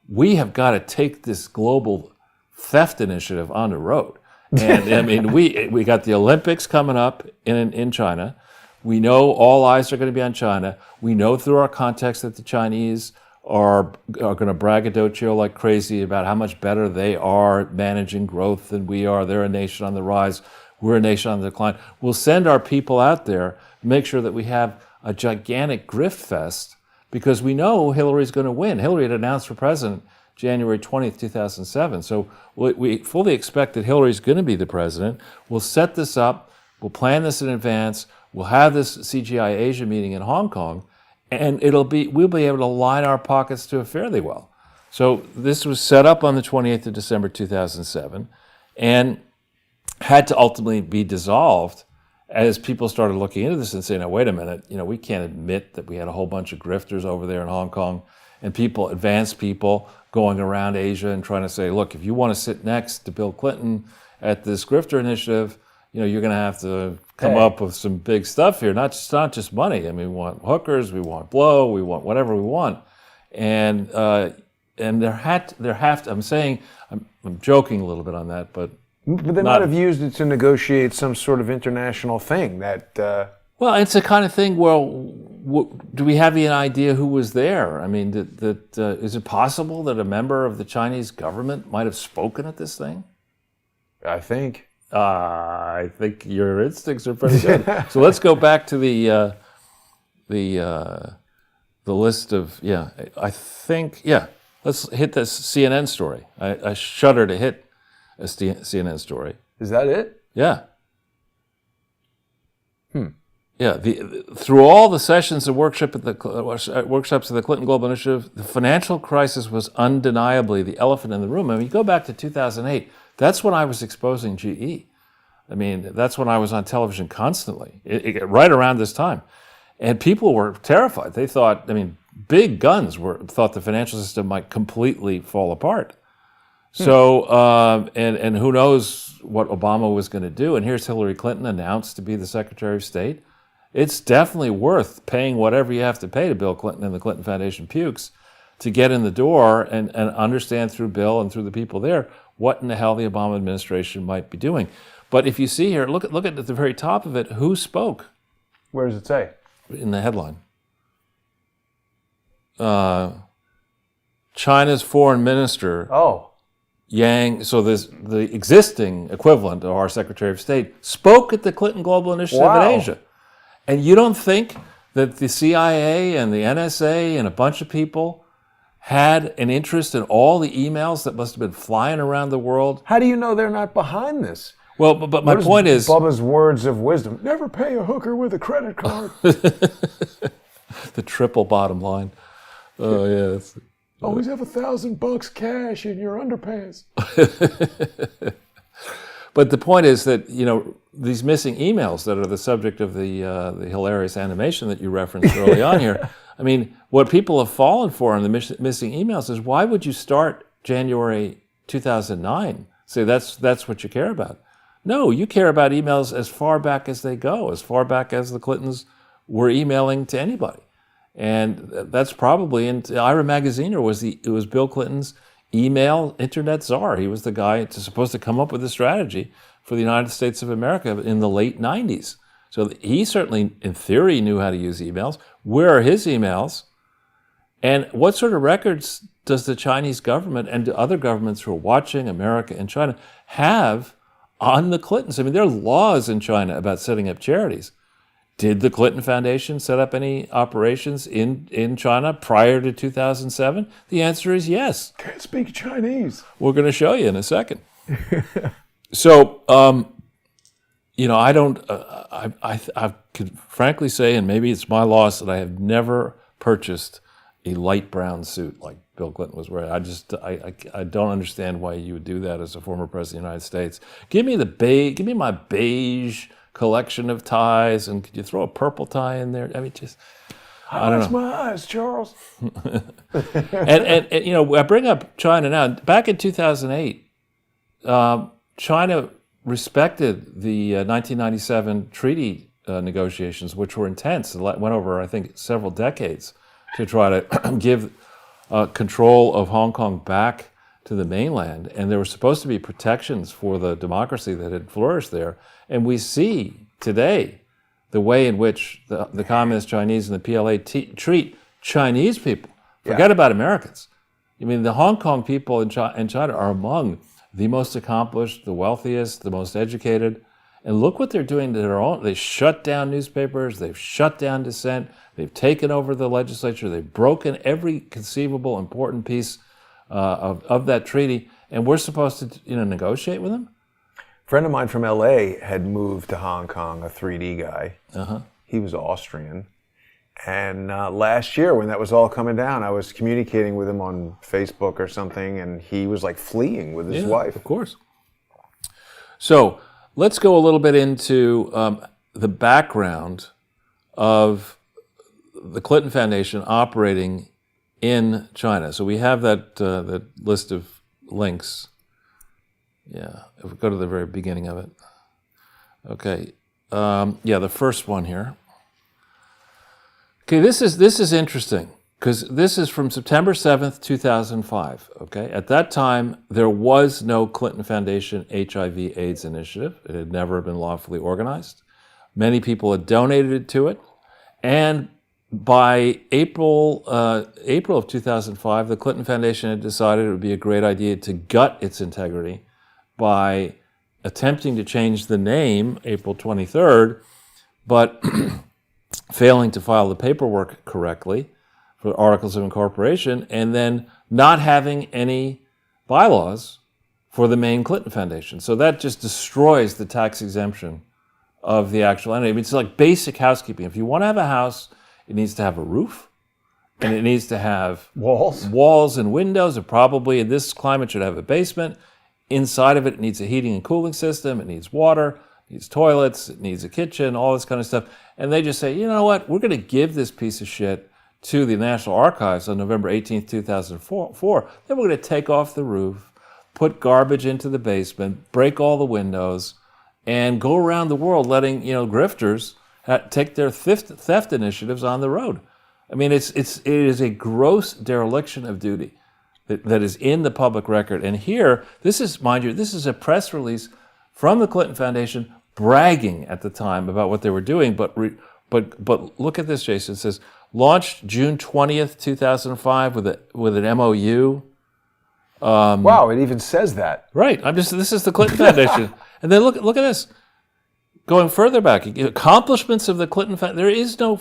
We have got to take this global theft initiative on the road. And I mean, we got the Olympics coming up in China. We know all eyes are going to be on China. We know through our context that the Chinese are going to braggadocio like crazy about how much better they are managing growth than we are. They're a nation on the rise. We're a nation on the decline. We'll send our people out there, make sure that we have a gigantic grift fest, because we know Hillary's going to win. Hillary had announced for president January 20th, 2007. So we fully expect that Hillary's going to be the president. We'll set this up. We'll plan this in advance. We'll have this CGI Asia meeting in Hong Kong, and we'll be able to line our pockets to it fairly well. So this was set up on the 28th of December, 2007, and had to ultimately be dissolved as people started looking into this and saying, now, wait a minute, we can't admit that we had a whole bunch of grifters over there in Hong Kong and advanced people going around Asia and trying to say, look, if you want to sit next to Bill Clinton at this grifter initiative, you're going to have to come up with some big stuff here. Not just money. I mean, we want hookers, we want blow, we want whatever we want. And there have to, I'm joking a little bit on that, but they might have used it to negotiate some sort of international thing that... Well, it's the kind of thing where, do we have an idea who was there? I mean, is it possible that a member of the Chinese government might have spoken at this thing? I think your instincts are pretty good. So let's go back to the list of, let's hit this CNN story. I shudder to hit a CNN story. Is that it? Yeah. Yeah, through all the sessions and workshops of the Clinton Global Initiative, the financial crisis was undeniably the elephant in the room. I mean, you go back to 2008, that's when I was exposing GE. I mean, that's when I was on television constantly, right around this time. And people were terrified. They thought, big guns thought the financial system might completely fall apart. So, and who knows what Obama was going to do. And here's Hillary Clinton announced to be the Secretary of State. It's definitely worth paying whatever you have to pay to Bill Clinton and the Clinton Foundation pukes to get in the door and understand through Bill and through the people there what in the hell the Obama administration might be doing. But if you see here, look at the very top of it, who spoke? Where does it say? In the headline. China's foreign minister. Oh. Yang, so the existing equivalent of our Secretary of State, spoke at the Clinton Global Initiative in Asia. And you don't think that the CIA and the NSA and a bunch of people had an interest in all the emails that must have been flying around the world? How do you know they're not behind this? Well, but my point is... Bubba's words of wisdom. Never pay a hooker with a credit card. The triple bottom line. Oh, yeah. Always have $1,000 cash in your underpants. But the point is that, these missing emails that are the subject of the hilarious animation that you referenced early on here, I mean, what people have fallen for in the missing emails is, why would you start January 2009? Say that's what you care about. No, you care about emails as far back as they go, as far back as the Clintons were emailing to anybody. And that's probably, Ira Magaziner was Bill Clinton's email internet czar. He was the guy supposed to come up with a strategy for the United States of America in the late 90s. So he certainly, in theory, knew how to use emails. Where are his emails? And what sort of records does the Chinese government and other governments who are watching America and China have on the Clintons? I mean, there are laws in China about setting up charities. Did the Clinton Foundation set up any operations in China prior to 2007? The answer is yes. Can't speak Chinese. We're going to show you in a second. So, I don't. I could frankly say, and maybe it's my loss, that I have never purchased a light brown suit like Bill Clinton was wearing. I don't understand why you would do that as a former president of the United States. Give me my beige collection of ties, and could you throw a purple tie in there? I mean, I don't know. My eyes, Charles. and I bring up China now. Back in 2008, China respected the 1997 treaty negotiations, which were intense. It went over, I think, several decades to try to give control of Hong Kong back to the mainland. And there were supposed to be protections for the democracy that had flourished there. And we see today the way in which the Communist Chinese and the PLA treat Chinese people. Forget about Americans. I mean, the Hong Kong people in China are among the most accomplished, the wealthiest, the most educated. And look what they're doing to their own. They shut down newspapers. They've shut down dissent. They've taken over the legislature. They've broken every conceivable important piece of that treaty. And we're supposed to negotiate with them? A friend of mine from LA had moved to Hong Kong, a 3D guy. He was Austrian. And last year, when that was all coming down, I was communicating with him on Facebook or something, and he was like fleeing with his wife. Of course. So let's go a little bit into the background of the Clinton Foundation operating in China. So we have that list of links. Yeah, if we go to the very beginning of it. Okay, the first one here. Okay, this is interesting because this is from September 7th, 2005. Okay, at that time there was no Clinton Foundation HIV/AIDS initiative. It had never been lawfully organized. Many people had donated to it, and by April of 2005, the Clinton Foundation had decided it would be a great idea to gut its integrity by attempting to change the name April 23rd, but failing to file the paperwork correctly for articles of incorporation, and then not having any bylaws for the main Clinton Foundation. So that just destroys the tax exemption of the actual entity. I mean, it's like basic housekeeping. If you want to have a house, it needs to have a roof, and it needs to have walls and windows. It probably, in this climate, should have a basement. Inside of it, it needs a heating and cooling system. It needs water. It needs toilets. It needs a kitchen, all this kind of stuff. And they just say, you know what? We're going to give this piece of shit to the National Archives on November 18th, 2004. Then we're going to take off the roof, put garbage into the basement, break all the windows, and go around the world letting grifters take their theft initiatives on the road. I mean, it is a gross dereliction of duty that is in the public record. And here, this is, mind you, this is a press release from the Clinton Foundation bragging at the time about what they were doing. But look at this, Jason. It says, launched June 20th, 2005 with an MOU. Wow, it even says that. Right. This is the Clinton Foundation. And then look at this. Going further back, accomplishments of the Clinton Foundation. There is no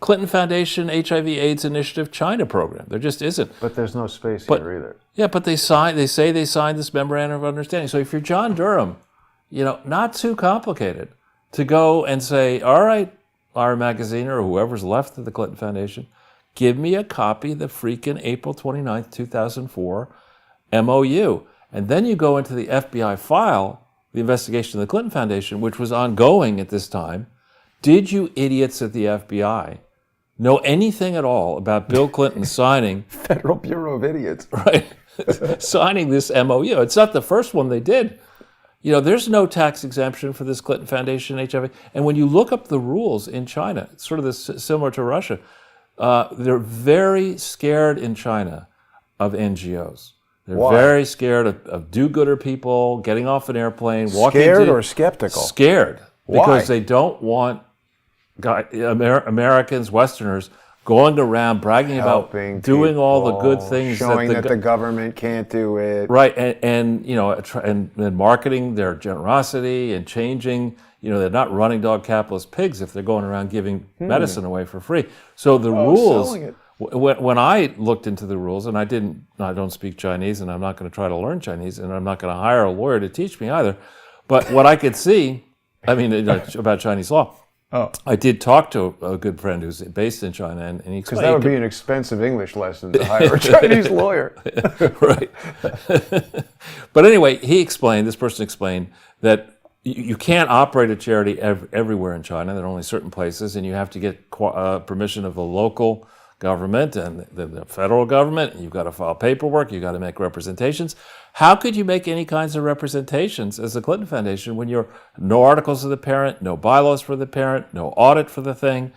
Clinton Foundation HIV/AIDS Initiative China program. There just isn't. But there's no space here either. Yeah, but they say they signed this memorandum of understanding. So if you're John Durham, not too complicated to go and say, all right, Ira Magaziner or whoever's left of the Clinton Foundation, give me a copy of the freaking April 29th, 2004 MOU. And then you go into the FBI file, the investigation of the Clinton Foundation, which was ongoing at this time. Did you idiots at the FBI know anything at all about Bill Clinton signing Federal Bureau of Idiots, right? Signing this MOU. It's not the first one they did. You know, there's no tax exemption for this Clinton Foundation HIV. And when you look up the rules in China, it's sort of this, similar to Russia. They're very scared in China of NGOs. They're Why? very scared of do-gooder people getting off an airplane, walking. Scared or skeptical? Scared. Why? Because they don't want Americans, Westerners, going around bragging about Helping doing all the good people, things showing that the government can't do it. right, and you know, and marketing their generosity and changing. You know, they're not running dog capitalist pigs if they're going around giving medicine away for free. So the rules. Selling it. When I looked into the rules, and I don't speak Chinese, and I'm not going to try to learn Chinese, and I'm not going to hire a lawyer to teach me either. But what I could see, about Chinese law. Oh. I did talk to a good friend who's based in China, and he Because that would be an expensive English lesson to hire a Chinese lawyer. right. But anyway, this person explained that you can't operate a charity everywhere in China. There are only certain places, and you have to get permission of the local government and the federal government, and you've got to file paperwork, you've got to make representations. How could you make any kinds of representations as the Clinton Foundation when you're no articles of the parent, no bylaws for the parent, no audit for the thing,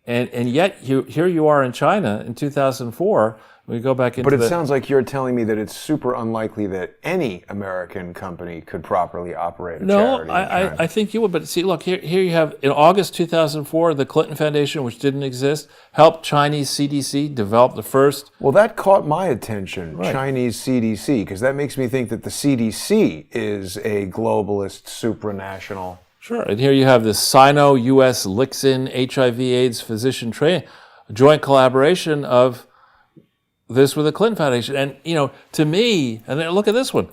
and yet here you are in China in 2004. We go back into But it sounds like you're telling me that it's super unlikely that any American company could properly operate a charity. No, I think you would. But see, look, here you have, in August 2004, the Clinton Foundation, which didn't exist, helped Chinese CDC develop the first. Well, that caught my attention, Right. Chinese CDC, because that makes me think that the CDC is a globalist supranational. Sure, and here you have the Sino-U.S. Lixin HIV/AIDS physician training, a joint collaboration of this with the Clinton Foundation. And, you know, to me, and then look at this one,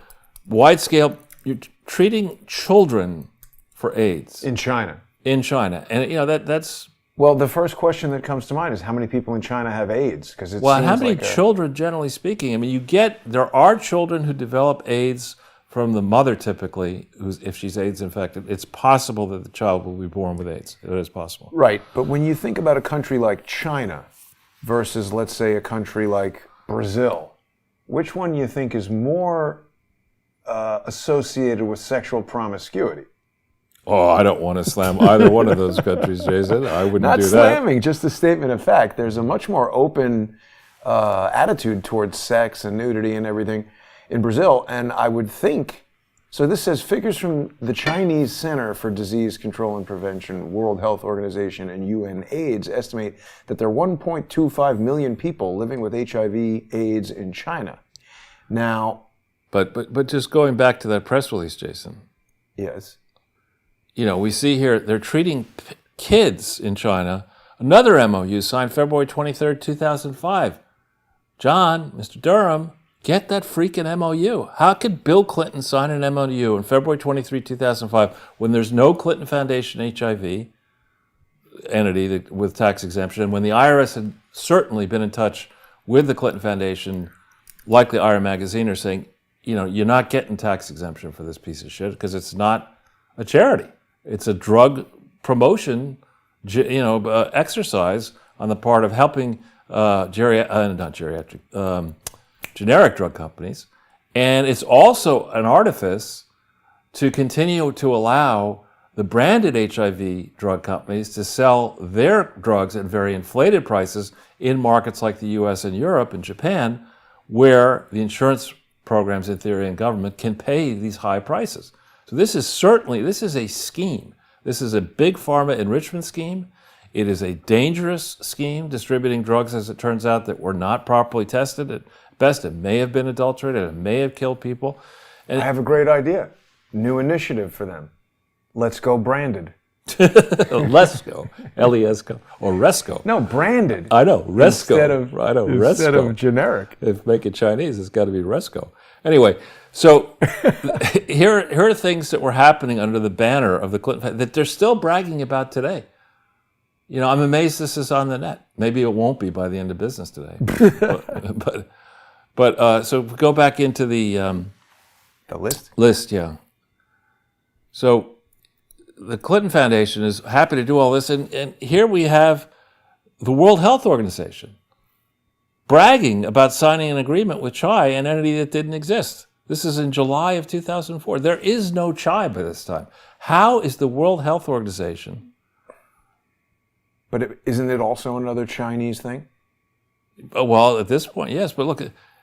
wide scale, you're treating children for AIDS In China. in China. And, you know, that's, Well, the first question that comes to mind is how many people in China have AIDS? Because it well, seems how many like children, generally speaking? I mean, there are children who develop AIDS from the mother typically, if she's AIDS infected. It's possible that the child will be born with AIDS. It is possible. Right, but when you think about a country like China versus, let's say, a country like Brazil, which one do you think is more associated with sexual promiscuity? Oh, I don't want to slam either one of those countries, Jason. I wouldn't Not do that. slamming, just a statement of fact. There's a much more open attitude towards sex and nudity and everything in Brazil, and I would think, so this says figures from the Chinese Center for Disease Control and Prevention, World Health Organization, and UN AIDS estimate that there are 1.25 million people living with HIV/AIDS in China. Now, But just going back to that press release, Jason, yes, you know, we see here they're treating kids in China. Another MOU signed February 23rd, 2005. John, Mr. Durham, get that freaking MOU. How could Bill Clinton sign an MOU on February 23, 2005 when there's no Clinton Foundation HIV entity with tax exemption, and when the IRS had certainly been in touch with the Clinton Foundation, likely IRA Magazine, are saying, you know, you're not getting tax exemption for this piece of shit because it's not a charity. It's a drug promotion, exercise on the part of helping generic drug companies. And it's also an artifice to continue to allow the branded HIV drug companies to sell their drugs at very inflated prices in markets like the US and Europe and Japan, where the insurance programs, in theory, and government can pay these high prices. So this is a scheme. This is a big pharma enrichment scheme. It is a dangerous scheme, distributing drugs, as it turns out, that were not properly tested. At best, it may have been adulterated. It may have killed people. And I have a great idea. New initiative for them. Let's go branded. Lesco, L-E-S-C-O, or Resco. No, branded. I know, Resco. Instead of generic. If make it Chinese, it's got to be Resco. Anyway, so here are things that were happening under the banner of the Clinton that they're still bragging about today. I'm amazed this is on the net. Maybe it won't be by the end of business today. but so if we go back into the list? List, yeah. So the Clinton Foundation is happy to do all this, and here we have the World Health Organization bragging about signing an agreement with Chai, an entity that didn't exist. This is in July of 2004. There is no Chai by this time. How is the World Health Organization? But isn't it also another Chinese thing? Well, at this point, yes. But look,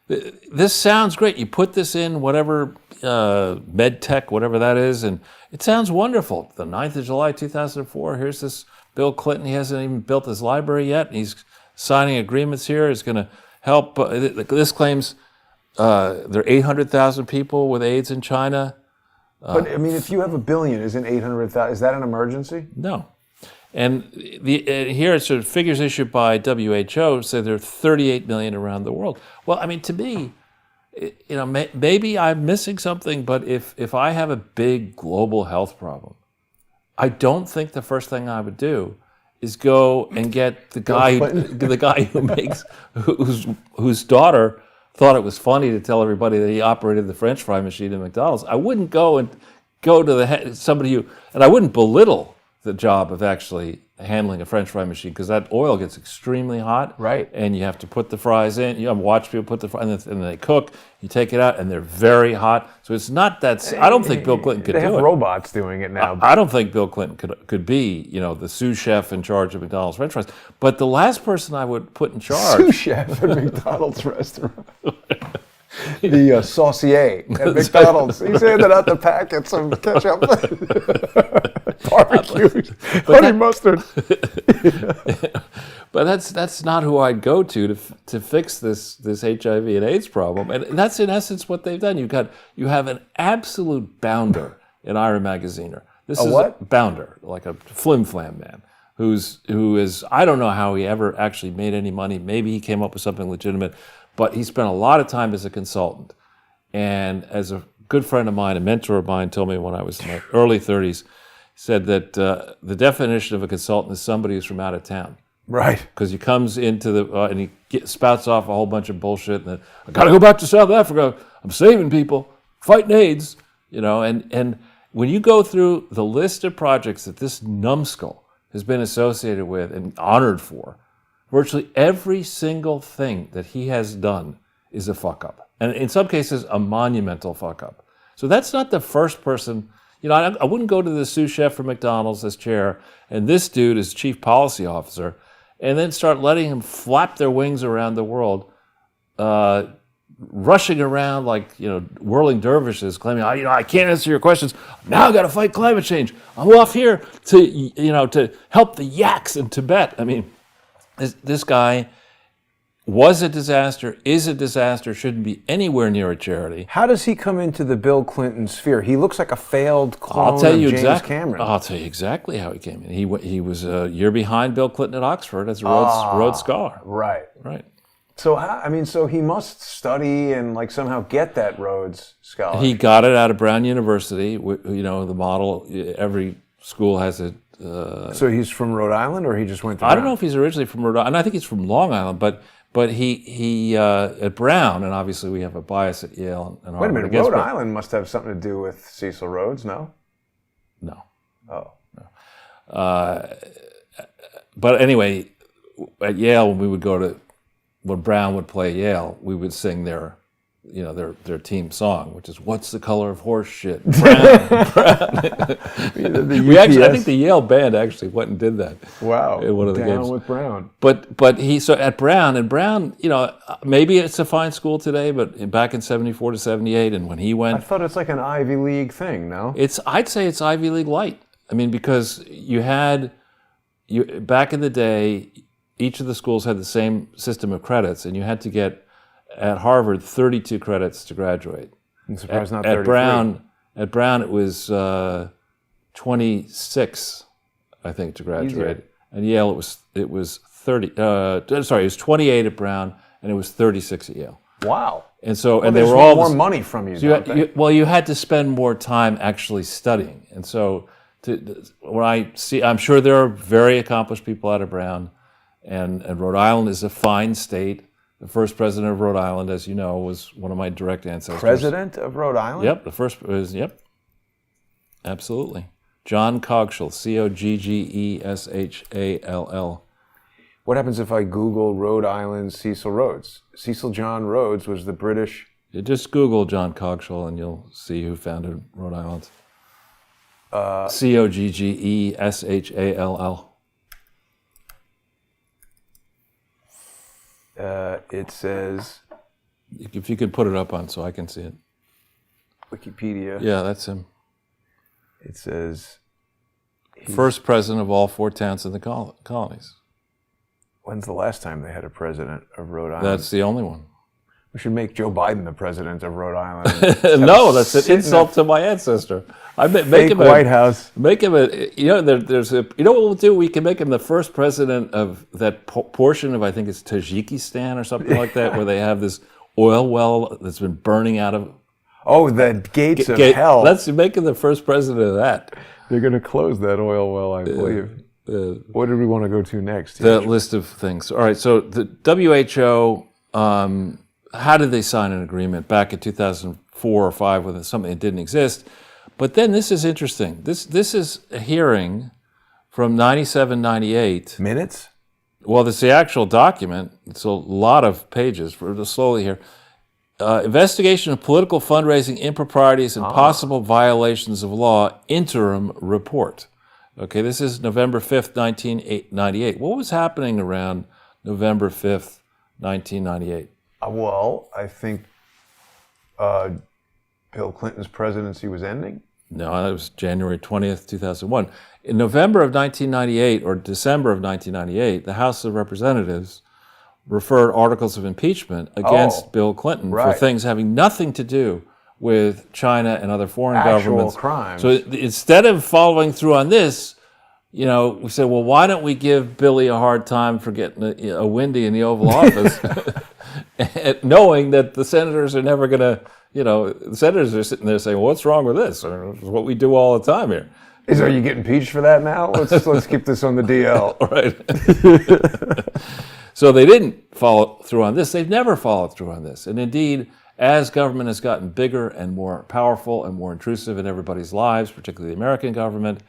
this sounds great. You put this in whatever med tech, whatever that is, and it sounds wonderful. The 9th of July, 2004, here's this Bill Clinton. He hasn't even built his library yet. He's signing agreements here. He's going to help. This claims there are 800,000 people with AIDS in China. But, I mean, if you have a billion, isn't 800,000, is that an emergency? No. And here it's sort of figures issued by WHO say there are 38 million around the world. Well, I mean, to me, maybe I'm missing something, but if I have a big global health problem, I don't think the first thing I would do is go and get the guy whose daughter thought it was funny to tell everybody that he operated the French fry machine at McDonald's. I wouldn't go to somebody and I wouldn't belittle the job of actually handling a French fry machine, because that oil gets extremely hot, right? And you have to put the fries in. Watch people put the fries, and then they cook. You take it out, and they're very hot. So it's not that. I don't think Bill Clinton could do it. They have robots doing it now. I don't think Bill Clinton could be, the sous chef in charge of McDonald's French fries. But the last person I would put in charge, sous chef at McDonald's restaurant. The saucier at McDonald's. He's handing out the packets of ketchup, barbecue, honey mustard. But that's not who I'd go to fix this HIV and AIDS problem, and that's in essence what they've done. You have an absolute bounder in Ira Magaziner. This is what? A bounder, like a flim-flam man, who is I don't know how he ever actually made any money. Maybe he came up with something legitimate. But he spent a lot of time as a consultant. And as a good friend of mine, a mentor of mine, told me when I was in my early 30s, he said that the definition of a consultant is somebody who's from out of town. Right. Because he comes into and he spouts off a whole bunch of bullshit. And then, I got to go back to South Africa. I'm saving people, fighting AIDS. And when you go through the list of projects that this numbskull has been associated with and honored for, virtually every single thing that he has done is a fuck-up. And in some cases, a monumental fuck-up. So that's not the first person. I wouldn't go to the sous chef for McDonald's as chair, and this dude is chief policy officer, and then start letting him flap their wings around the world, rushing around like, whirling dervishes, claiming, I can't answer your questions. Now I got to fight climate change. I'm off here to help the yaks in Tibet. I mean, this guy was a disaster, is a disaster, shouldn't be anywhere near a charity. How does he come into the Bill Clinton sphere? He looks like a failed clone of James Cameron. I'll tell you exactly how he came in. He was a year behind Bill Clinton at Oxford as a Rhodes Scholar. Right. Right. So so he must study and somehow get that Rhodes Scholar. He got it out of Brown University. The model, every school has a. So he's from Rhode Island, or he just went to I don't know if he's originally from Rhode Island. I think he's from Long Island, but he at Brown, and obviously we have a bias at Yale and Harvard. Wait a minute, Rhode Island must have something to do with Cecil Rhodes, no? No. Oh. No. But anyway, at Yale, when Brown would play Yale, we would sing their team song, which is "What's the color of horse shit?" Brown. I think the Yale band actually went and did that. Wow! In one of the Down games with Brown. But he at Brown, and Brown, maybe it's a fine school today, but back in '74 to '78, and when he went, I thought it's like an Ivy League thing. No, I'd say it's Ivy League light. I mean, because back in the day, each of the schools had the same system of credits, and you had to get at Harvard 32 credits to graduate. I'm surprised not 33. At Brown it was 26, I think, to graduate. Easier. And Yale it was 30. It was 28 at Brown, and it was 36 at Yale. Wow. And so they were all more money from you. So you had to spend more time actually studying, and so when I see, I'm sure there are very accomplished people out of Brown, and Rhode Island is a fine state. The first president of Rhode Island, as you know, was one of my direct ancestors. President of Rhode Island? Yep, the first was, yep. Absolutely. John Coggeshall, Coggeshall. What happens if I Google Rhode Island Cecil Rhodes? Cecil John Rhodes was the British... You just Google John Coggeshall and you'll see who founded Rhode Island. Coggeshall. It says... If you could put it up on so I can see it. Wikipedia. Yeah, that's him. It says... First president of all 4 towns in the colonies. When's the last time they had a president of Rhode Island? That's the only one. We should make Joe Biden the president of Rhode Island. No, that's an insult to my ancestor. Make him White House. Make him there's a, you know what we'll do? We can make him the first president of that portion of, I think it's Tajikistan or something like that, where they have this oil well that's been burning out of... Oh, the gates of hell. Let's make him the first president of that. They're going to close that oil well, I believe. What did we want to go to next? The list of things. All right, so the WHO, how did they sign an agreement back in 2004 or 5 when something that didn't exist? But then this is interesting. This is a hearing from 97, 98. Minutes? Well, this is the actual document. It's a lot of pages. We're just slowly here. Investigation of political fundraising improprieties and possible violations of law, interim report. Okay, this is November 5th, 1998. What was happening around November 5th, 1998? Well, I think Bill Clinton's presidency was ending. No, that was January 20th, 2001. In November of 1998 or December of 1998, the House of Representatives referred articles of impeachment against Bill Clinton for things having nothing to do with China and other foreign governments. Crimes. So instead of following through on this, we said, well, why don't we give Billy a hard time for getting a windy in the Oval Office, knowing that the senators are never going to, the senators are sitting there saying, well, what's wrong with this? Or it's what we do all the time here. Are you getting impeached for that now? Let's keep this on the DL. Right. So they didn't follow through on this. They've never followed through on this. And indeed, as government has gotten bigger and more powerful and more intrusive in everybody's lives, particularly the American government,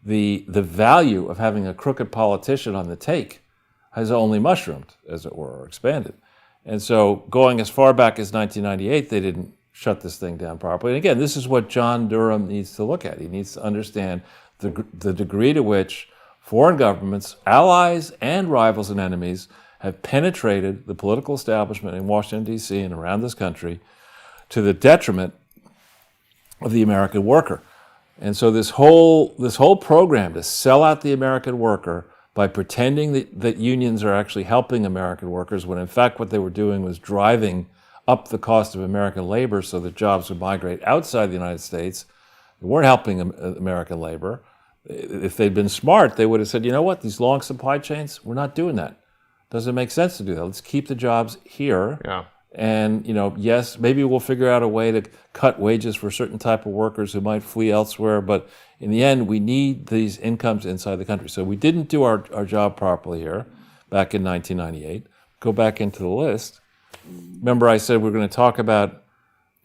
the value of having a crooked politician on the take has only mushroomed, as it were, or expanded. And so going as far back as 1998, they didn't shut this thing down properly. And again, this is what John Durham needs to look at. He needs to understand the degree to which foreign governments, allies and rivals and enemies, have penetrated the political establishment in Washington, D.C. and around this country to the detriment of the American worker. And so this whole program to sell out the American worker by pretending that unions are actually helping American workers, when in fact what they were doing was driving up the cost of American labor so that jobs would migrate outside the United States. They weren't helping American labor. If they'd been smart, they would have said, you know what, these long supply chains, we're not doing that. Doesn't make sense to do that. Let's keep the jobs here. Yeah. And, yes, maybe we'll figure out a way to cut wages for certain type of workers who might flee elsewhere. But in the end, we need these incomes inside the country. So we didn't do our job properly here back in 1998. Go back into the list. Remember I said we're going to talk about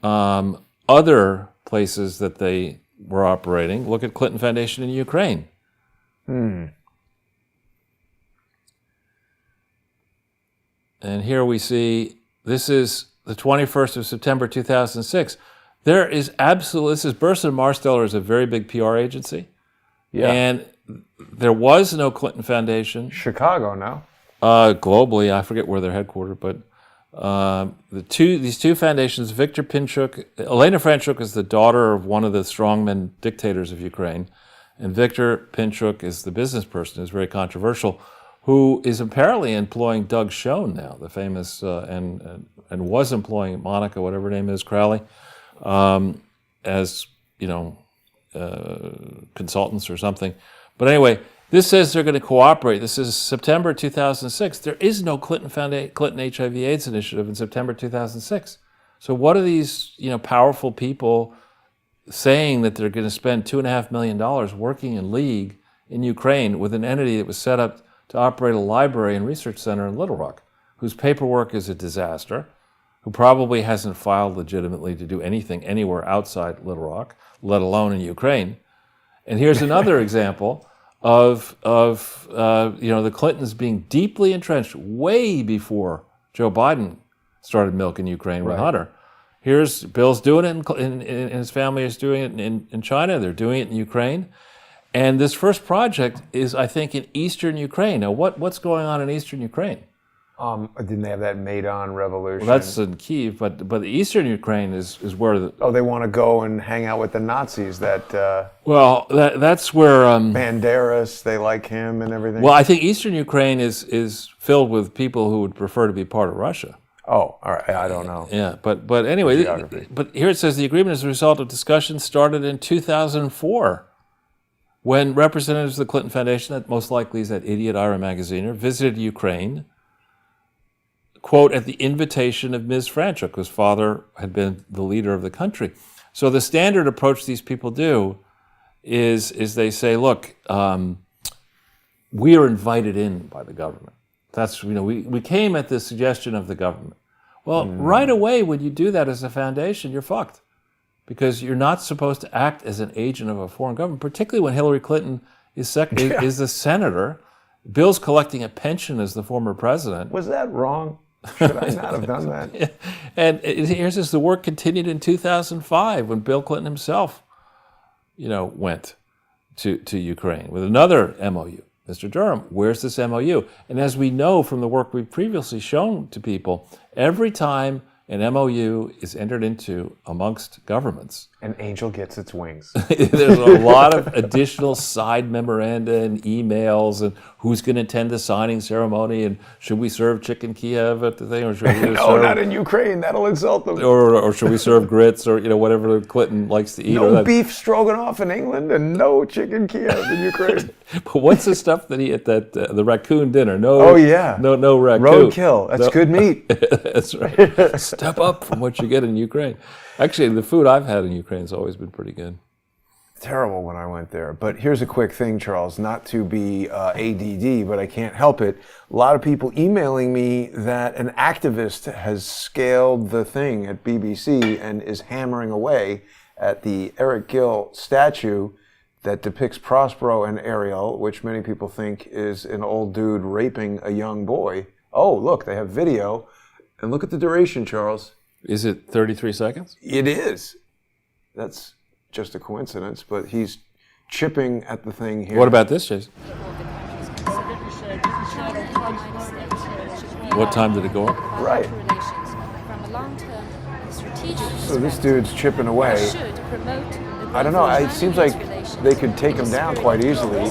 other places that they were operating. Look at Clinton Foundation in Ukraine. And here we see, this is the 21st of September, 2006. There is this is Burson Marsteller is a very big PR agency. Yeah. And there was no Clinton Foundation. Chicago now. Globally, I forget where they're headquartered, but these two foundations, Viktor Pinchuk, Elena Franchuk is the daughter of one of the strongman dictators of Ukraine, and Viktor Pinchuk is the business person who's very controversial, who is apparently employing Doug Schoen now, the famous, and was employing Monica, whatever her name is, Crowley, as, consultants or something. But anyway, this says they're going to cooperate. This is September 2006. There is no Clinton HIV/AIDS initiative in September 2006. So what are these, powerful people saying that they're going to spend $2.5 million working in league in Ukraine with an entity that was set up to operate a library and research center in Little Rock, whose paperwork is a disaster, who probably hasn't filed legitimately to do anything anywhere outside Little Rock, let alone in Ukraine. And here's another example of the Clintons being deeply entrenched way before Joe Biden started milking Ukraine with Hunter. Here's Bill's doing it, and his family is doing it in China. They're doing it in Ukraine. And this first project is, I think, in eastern Ukraine. Now, what's going on in eastern Ukraine? Didn't they have that Maidan revolution? Well, that's in Kyiv, but the eastern Ukraine is where the... Oh, they want to go and hang out with the Nazis. That's where... Banderas, they like him and everything. Well, I think eastern Ukraine is filled with people who would prefer to be part of Russia. Oh, all right. I don't know. Yeah, but anyway, but here it says the agreement is a result of discussions started in 2004 when representatives of the Clinton Foundation, that most likely is that idiot Ira Magaziner, visited Ukraine, quote, at the invitation of Ms. Franchuk, whose father had been the leader of the country. So the standard approach these people do is they say, look, we are invited in by the government. That's, we came at the suggestion of the government. Well, right away, when you do that as a foundation, you're fucked. Because you're not supposed to act as an agent of a foreign government, particularly when Hillary Clinton is a senator. Bill's collecting a pension as the former president. Was that wrong? Should I not have done that? Yeah. And here's this, the work continued in 2005 when Bill Clinton himself, went to Ukraine with another MOU. Mr. Durham, where's this MOU? And as we know from the work we've previously shown to people, every time an MOU is entered into amongst governments, an angel gets its wings. There's a lot of additional side memoranda and emails, and who's going to attend the signing ceremony, and should we serve chicken Kiev at the thing, or should we no, not in Ukraine. That'll insult them. Or should we serve grits, or whatever Clinton likes to eat? No beef stroganoff in England, and no chicken Kiev in Ukraine. But what's the stuff that he at the raccoon dinner? No. Oh yeah. No raccoon. Roadkill. That's good meat. That's right. Step up from what you get in Ukraine. Actually, the food I've had in Ukraine has always been pretty good. Terrible when I went there. But here's a quick thing, Charles, not to be ADD, but I can't help it. A lot of people emailing me that an activist has scaled the thing at BBC and is hammering away at the Eric Gill statue that depicts Prospero and Ariel, which many people think is an old dude raping a young boy. Oh, look, they have video. And look at the duration, Charles. Is it 33 seconds? It is. That's just a coincidence, but he's chipping at the thing here. What about this, Jason? What time did it go up? Right. So this dude's chipping away. I don't know. It seems like they could take him down quite easily.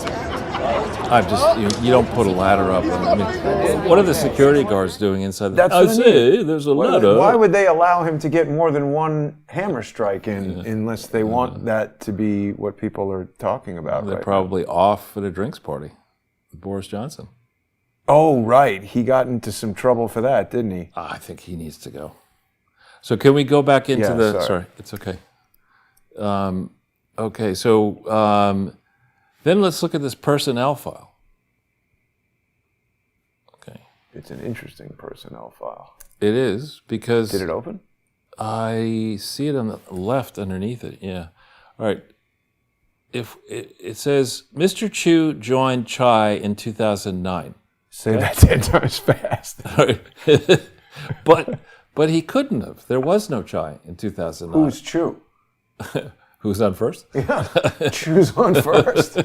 You don't put a ladder up. I mean, what are the security guards doing inside? There's a ladder. Why would they allow him to get more than one hammer strike in unless they want that to be what people are talking about? They're probably off at a drinks party with Boris Johnson. Oh, right. He got into some trouble for that, didn't he? I think he needs to go. So can we go back into Sorry, it's okay. Okay, so then let's look at this personnel file. Okay. It's an interesting personnel file. It is, because... Did it open? I see it on the left underneath it, yeah. All right. If it says, Mr. Chu joined Chai in 2009. Say that 10 times fast. All right. But he couldn't have. There was no Chai in 2009. Who's Chu? Who's on first? Yeah, Chu's on first.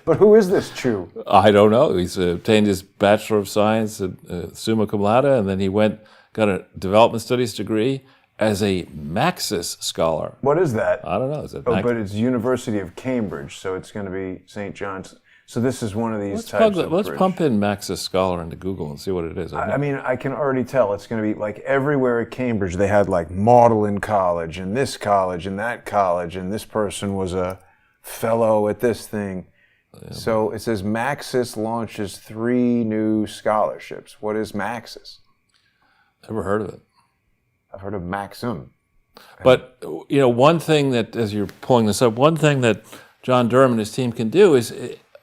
But who is this Chu? I don't know. He's obtained his Bachelor of Science at summa cum laude, and then he got a development studies degree as a Maxis scholar. What is that? I don't know. Is it but it's University of Cambridge, so it's going to be St. John's. So this is one of these types of Let's bridge. pump in Maxis scholar into Google and see what it is. I mean, I can already tell it's going to be like everywhere at Cambridge. They had like Magdalen College and this college and that college, and this person was a fellow at this thing. Yeah. So it says Maxis launches 3 new scholarships. What is Maxis? Never heard of it. I've heard of Maxim. But, one thing that, as you're pulling this up, one thing that John Durham and his team can do is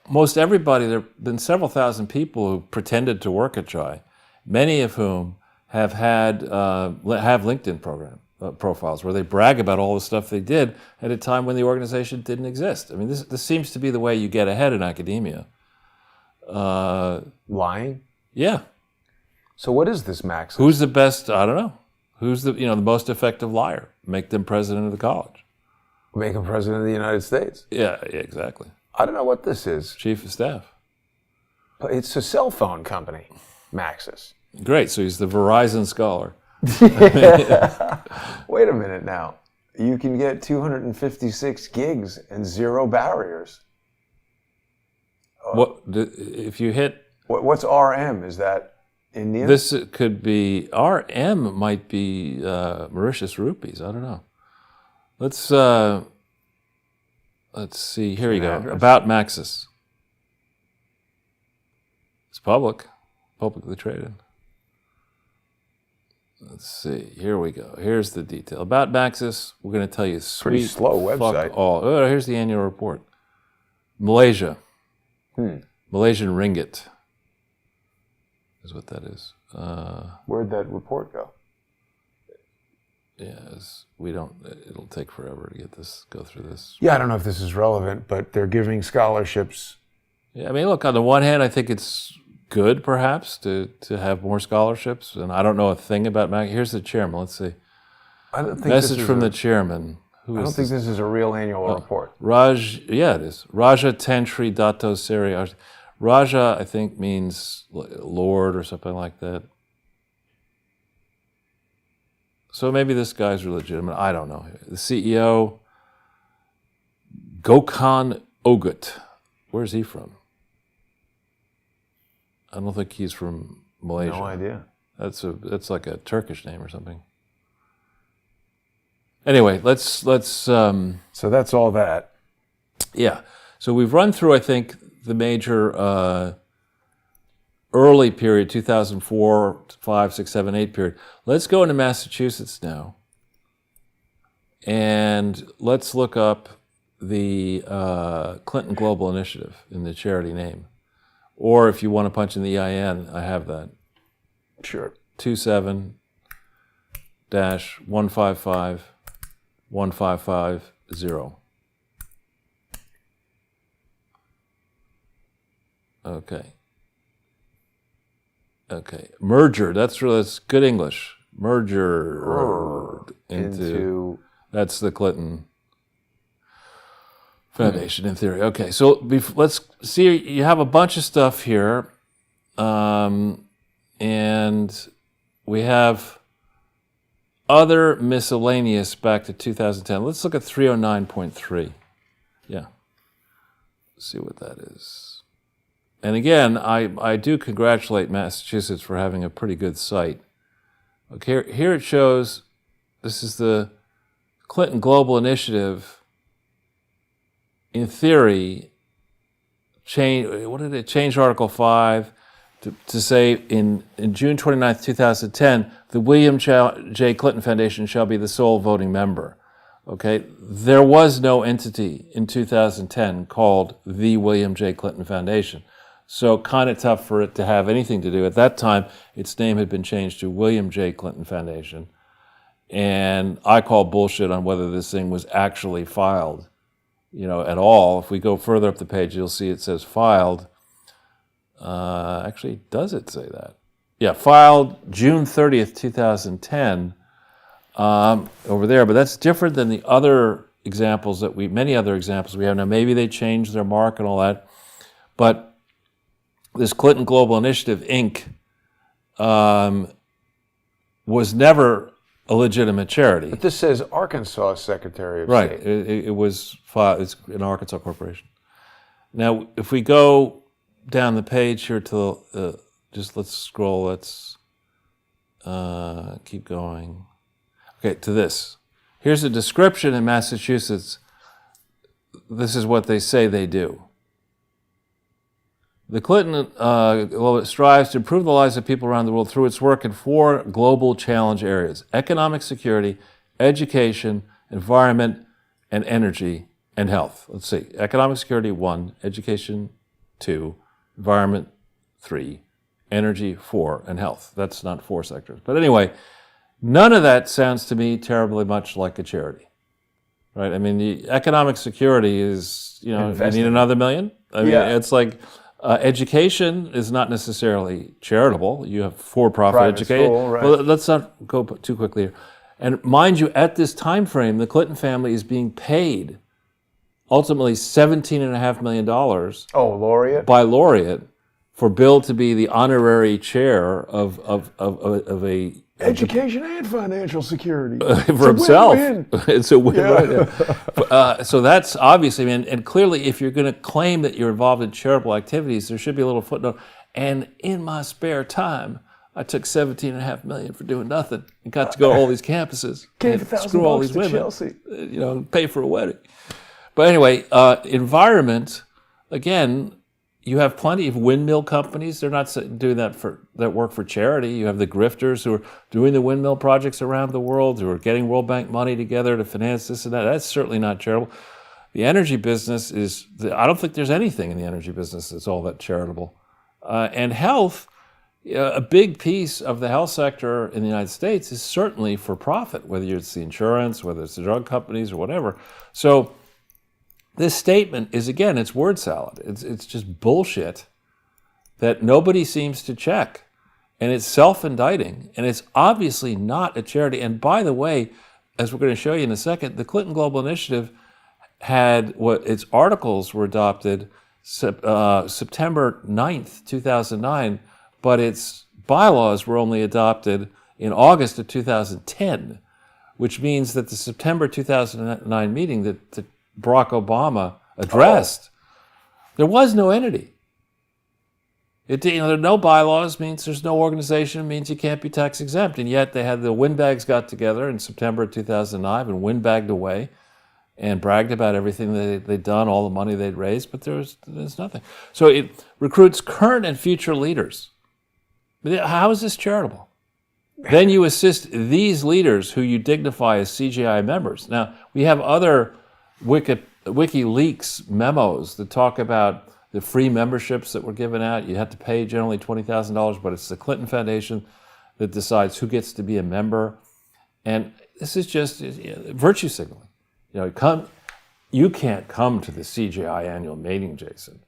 most everybody, there have been several thousand people who pretended to work at CHAI, many of whom have LinkedIn profiles where they brag about all the stuff they did at a time when the organization didn't exist. I mean, this seems to be the way you get ahead in academia. Lying? Yeah. So what is this Maxis? Who's the best? I don't know. Who's the most effective liar? Make them president of the college. Make him president of the United States. Yeah, exactly. I don't know what this is. Chief of staff. But it's a cell phone company, Maxis. Great. So he's the Verizon scholar. Wait a minute now. You can get 256 gigs and 0 barriers. What if you hit? What's RM? Is that Indian? This could be RM. Might be Mauritius rupees. I don't know. Let's see. Here you go. Address? About Maxis. It's publicly traded. Let's see. Here we go. Here's the detail. About Maxis, we're going to tell you Pretty slow website. Fuck all. Oh, here's the annual report. Malaysia. Malaysian ringgit is what that is. Where'd that report go? Yes, it'll take forever to go through this. Yeah, I don't know if this is relevant, but they're giving scholarships. Yeah, I mean, look, on the one hand, I think it's good, perhaps, to have more scholarships. And I don't know a thing about Mac. Here's the chairman. Let's see. I don't think Message from the chairman. I don't think this is a real annual report. Yeah, it is. Raja Tantri Dato Seri. Raja, I think, means Lord or something like that. So maybe this guy's legitimate. I don't know. The CEO, Gokhan Ogut. Where's he from? I don't think he's from Malaysia. No idea. That's like a Turkish name or something. Anyway, let's. So that's all that. Yeah. So we've run through, I think, the major early period, 2004, 5, 6, 7, 8 period. Let's go into Massachusetts now, and let's look up the Clinton Global Initiative in the charity name. Or if you want to punch in the EIN, I have that. Sure. 27-155-1550. Okay. Merger. That's good English. Merger into that's the Clinton Foundation in theory. Okay, so let's see. You have a bunch of stuff here, and we have other miscellaneous back to 2010. Let's look at 309.3. Yeah, let's see what that is. And again, I do congratulate Massachusetts for having a pretty good site. Okay, here it shows. This is the Clinton Global Initiative. In theory, change Article 5 to say in June 29th, 2010, the William J. Clinton Foundation shall be the sole voting member. Okay, there was no entity in 2010 called the William J. Clinton Foundation. So kind of tough for it to have anything to do. At that time, its name had been changed to William J. Clinton Foundation. And I call bullshit on whether this thing was actually filed. At all. If we go further up the page, you'll see it says filed. Actually, does it say that? Yeah, filed June 30th, 2010, over there. But that's different than the other examples many other examples we have now. Maybe they changed their mark and all that. But this Clinton Global Initiative, Inc., was never a legitimate charity. But this says Arkansas Secretary of State. Right. It was filed. It's an Arkansas corporation. Now, if we go down the page here to let's scroll. Let's keep going. Okay, to this. Here's a description in Massachusetts. This is what they say they do. The Clinton strives to improve the lives of people around the world through its work in 4 global challenge areas: economic security, education, environment, and energy and health. Let's see. Economic security, 1. Education, 2. Environment, 3. Energy, 4. And health. That's not 4 sectors. But anyway, none of that sounds to me terribly much like a charity. Right? I mean, the economic security is, you need another million? I mean, it's like education is not necessarily charitable. You have for-profit education. Right. Well, let's not go too quickly here. And mind you, at this time frame, the Clinton family is being paid ultimately $17.5 million Laureate? by Laureate for Bill to be the honorary chair of a Education and financial security. For himself. Win-win. It's a win-win. Yeah. So that's obviously, and clearly if you're going to claim that you're involved in charitable activities, there should be a little footnote. And in my spare time, I took $17.5 million for doing nothing and got to go to all these campuses Gave and $1,000 screw all these to women, Chelsea. Pay for a wedding. But anyway, environment, again, you have plenty of windmill companies. They're not doing that work for charity. You have the grifters who are doing the windmill projects around the world, who are getting World Bank money together to finance this and that. That's certainly not charitable. The energy business I don't think there's anything in the energy business that's all that charitable. And health, a big piece of the health sector in the United States is certainly for profit, whether it's the insurance, whether it's the drug companies or whatever. So this statement is, again, it's word salad. It's just bullshit that nobody seems to check. And it's self-indicting. And it's obviously not a charity. And by the way, as we're going to show you in a second, the Clinton Global Initiative had its articles were adopted September 9th, 2009, but its bylaws were only adopted in August of 2010, which means that the September 2009 meeting that Barack Obama addressed, there was no entity. There are no bylaws, means there's no organization, means you can't be tax exempt. And yet they had the windbags got together in September 2009 and windbagged away and bragged about everything they'd done, all the money they'd raised, but there's nothing. So it recruits current and future leaders. How is this charitable? Then you assist these leaders who you dignify as CGI members. Now, we have other WikiLeaks memos that talk about the free memberships that were given out. You had to pay generally $20,000, but it's the Clinton Foundation that decides who gets to be a member. And this is just virtue signaling. You can't come to the CGI annual meeting, Jason.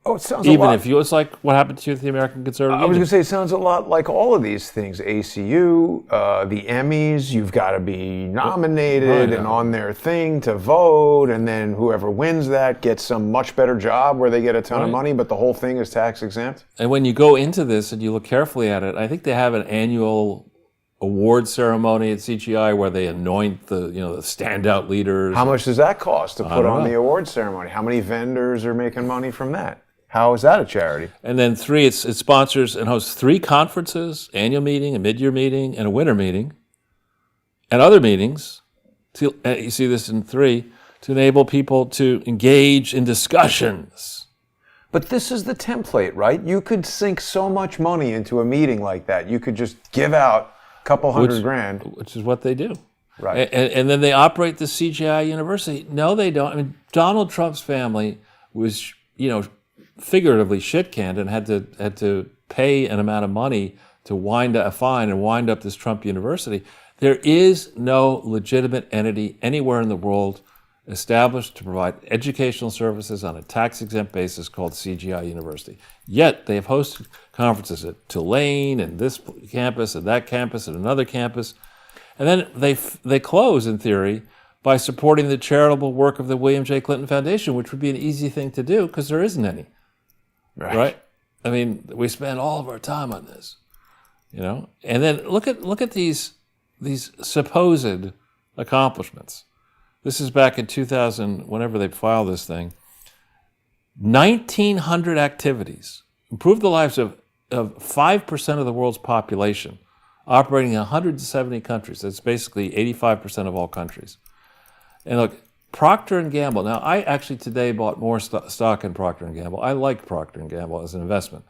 Oh, it sounds a lot. It's like what happened to you with the American Conservative I was Union. going to say, it sounds a lot like all of these things. ACU, the Emmys, you've got to be nominated and on their thing to vote, and then whoever wins that gets some much better job where they get a ton of money, but the whole thing is tax exempt. And when you go into this and you look carefully at it, I think they have an annual award ceremony at CGI where they anoint the standout leaders. How much does that cost to put on the award ceremony? How many vendors are making money from that? How is that a charity? And then 3, it sponsors and hosts 3 conferences, annual meeting, a mid-year meeting, and a winter meeting, and other meetings. You see this in 3, to enable people to engage in discussions. But this is the template, right? You could sink so much money into a meeting like that. You could just give out a couple $100,000. Which is what they do. Right. And then they operate the CGI University. No, they don't. I mean, Donald Trump's family was, figuratively shit-canned and had to pay an amount of money to wind up a fine and wind up this Trump University. There is no legitimate entity anywhere in the world established to provide educational services on a tax-exempt basis called CGI University. Yet they have hosted conferences at Tulane and this campus and that campus and another campus. And then they close, in theory, by supporting the charitable work of the William J. Clinton Foundation, which would be an easy thing to do because there isn't any. Right? I mean, we spend all of our time on this, And then look at these supposed accomplishments. This is back in 2000, whenever they filed this thing. 1,900 activities improved the lives of 5% of the world's population, operating in 170 countries. That's basically 85% of all countries. And look, Procter & Gamble. Now, I actually today bought more stock in Procter & Gamble. I like Procter & Gamble as an investment.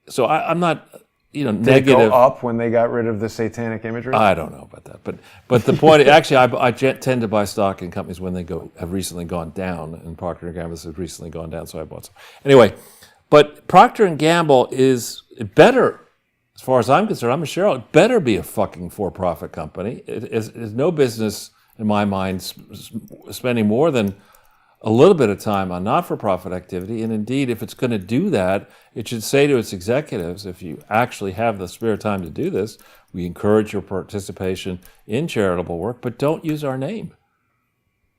So I'm not Did it negative. go up when they got rid of the satanic imagery? I don't know about that, but the point actually, I tend to buy stock in companies when they have recently gone down, and Procter and Gamble has recently gone down, so I bought some. Anyway, but Procter and Gamble is better, as far as I'm concerned. I'm a shareholder. It better be a fucking for-profit company. It is no business, in my mind, spending more than a little bit of time on not-for-profit activity. And indeed, if it's going to do that, it should say to its executives, if you actually have the spare time to do this, we encourage your participation in charitable work, but don't use our name.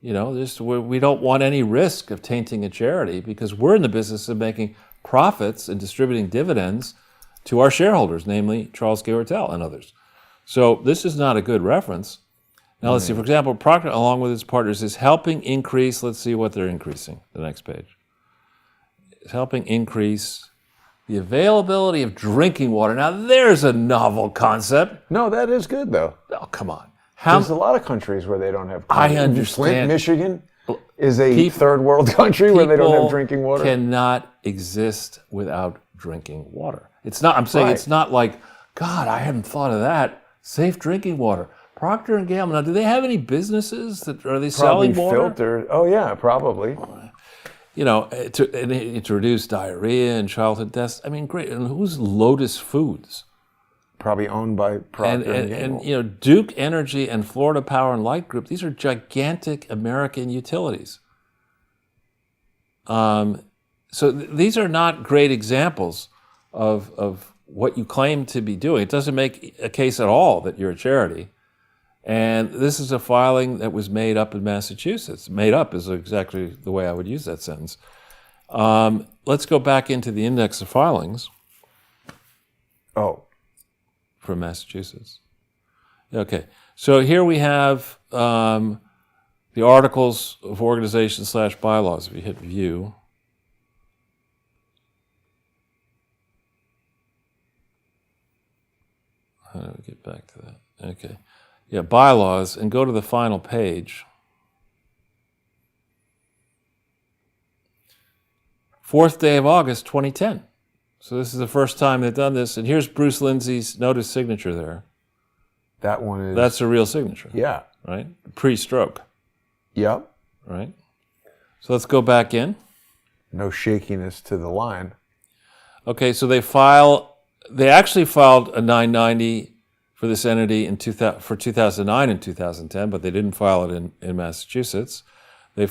We don't want any risk of tainting a charity, because we're in the business of making profits and distributing dividends to our shareholders, namely Charles K. Ortel and others. So this is not a good reference. Now, let's see. For example, Procter, along with its partners, is helping increase, let's see what they're increasing, the next page. It's helping increase the availability of drinking water. Now, there's a novel concept. No, that is good, though. Oh, come on. There's a lot of countries where they don't have clean I understand. Flint, Michigan is a third world country where they don't have drinking water. People cannot exist without drinking water. It's not, I'm saying It's not like, God, I hadn't thought of that. Safe drinking water. Procter and Gamble. Now, do they have any businesses are they selling water? Filter. Oh yeah, probably. To reduce diarrhea and childhood deaths. I mean, great. And who's Lotus Foods? Probably owned by Procter and Gamble. And Duke Energy and Florida Power and Light Group. These are gigantic American utilities. So these are not great examples of what you claim to be doing. It doesn't make a case at all that you're a charity. And this is a filing that was made up in Massachusetts. Made up is exactly the way I would use that sentence. Let's go back into the index of filings. Oh. From Massachusetts. Okay. So here we have the articles of organization / bylaws. If you hit view. How do we get back to that? Okay. Yeah, bylaws, and go to the final page. 4th day of August, 2010. So this is the first time they've done this. And here's Bruce Lindsay's notice signature there. That one is... That's a real signature. Yeah. Right? Pre-stroke. Yep. Right? So let's go back in. No shakiness to the line. Okay, so they actually filed a 990 for this entity for 2009 and 2010, but they didn't file it in Massachusetts. They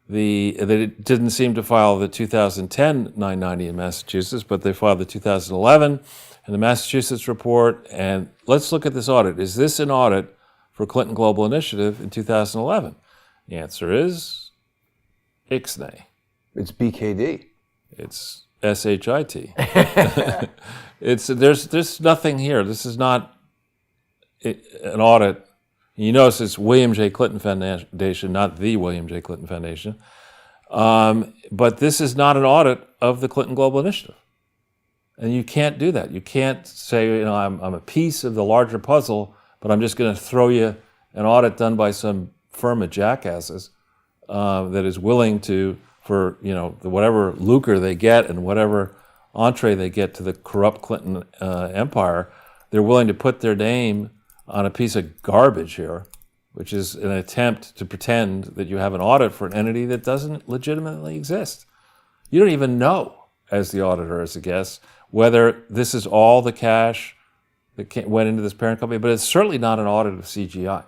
didn't seem to file the 2010 990 in Massachusetts, but they filed the 2011 and the Massachusetts report. And let's look at this audit. Is this an audit for Clinton Global Initiative in 2011? The answer is Ixnay. It's BKD. It's SHIT. There's nothing here. This is not an audit. You notice it's William J. Clinton Foundation, not the William J. Clinton Foundation. But this is not an audit of the Clinton Global Initiative. And you can't do that. You can't say, I'm a piece of the larger puzzle, but I'm just going to throw you an audit done by some firm of jackasses that is willing to, for whatever lucre they get and whatever entree they get to the corrupt Clinton empire, they're willing to put their name on a piece of garbage here, which is an attempt to pretend that you have an audit for an entity that doesn't legitimately exist. You don't even know, as the auditor, as a guest, whether this is all the cash that went into this parent company, but it's certainly not an audit of CGI,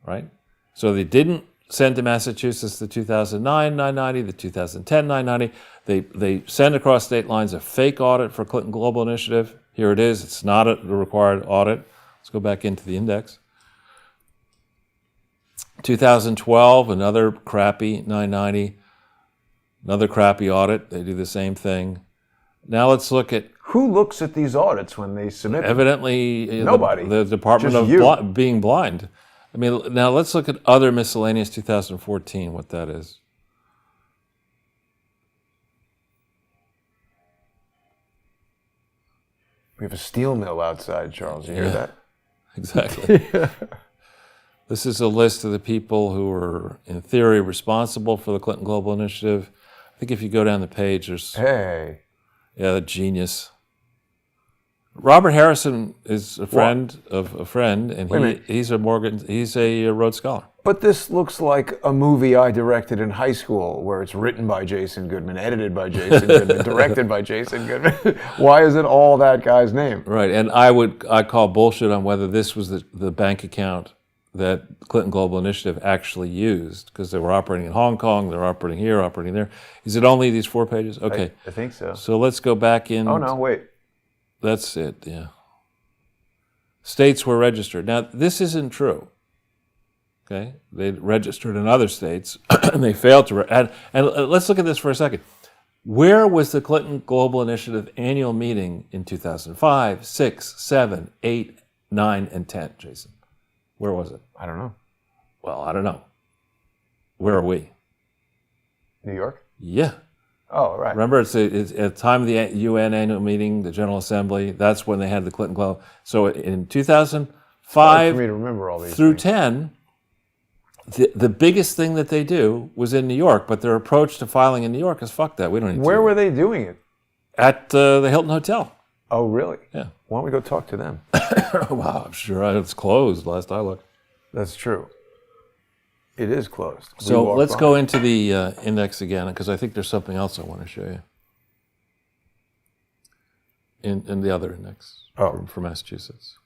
right? So they didn't send to Massachusetts the 2009 990, the 2010 990. They send across state lines a fake audit for Clinton Global Initiative. Here it is. It's not a required audit. Let's go back into the index. 2012, another crappy 990, another crappy audit. They do the same thing. Now let's look at... Who looks at these audits when they submit them? Evidently, nobody. The Department Just of being blind. I mean, now let's look at other miscellaneous 2014, what that is. We have a steel mill outside, Charles. You hear that? Exactly. This is a list of the people who are, in theory, responsible for the Clinton Global Initiative. I think if you go down the page, there's... Hey. Yeah, the genius. Robert Harrison is a friend of a friend, and he's a Rhodes Scholar. But this looks like a movie I directed in high school, where it's written by Jason Goodman, edited by Jason Goodman, directed by Jason Goodman. Why is it all that guy's name? Right, and I call bullshit on whether this was the bank account that Clinton Global Initiative actually used, because they were operating in Hong Kong, they're operating here, operating there. Is it only these 4 pages? Okay. I think so. So let's go back in. Oh, no, wait. That's it, yeah. States were registered. Now, this isn't true. Okay? They registered in other states, and they failed to... and let's look at this for a second. Where was the Clinton Global Initiative annual meeting in 2005, 6, 7, 8, 9, and 10, Jason? Where was it? I don't know. Well, I don't know. Where are we? New York? Yeah. Oh, right. Remember, it's at the time of the UN annual meeting, the General Assembly, that's when they had the Clinton Global. So in 2005 for me to remember all these through things. 10, the biggest thing that they do was in New York, but their approach to filing in New York is fuck that. We don't need to. Where were they doing it? At the Hilton Hotel. Oh, really? Yeah. Why don't we go talk to them? Wow, I'm sure it's closed last I looked. That's true. It is closed. So let's go into the index again, because I think there's something else I want to show you. In the other index for Massachusetts.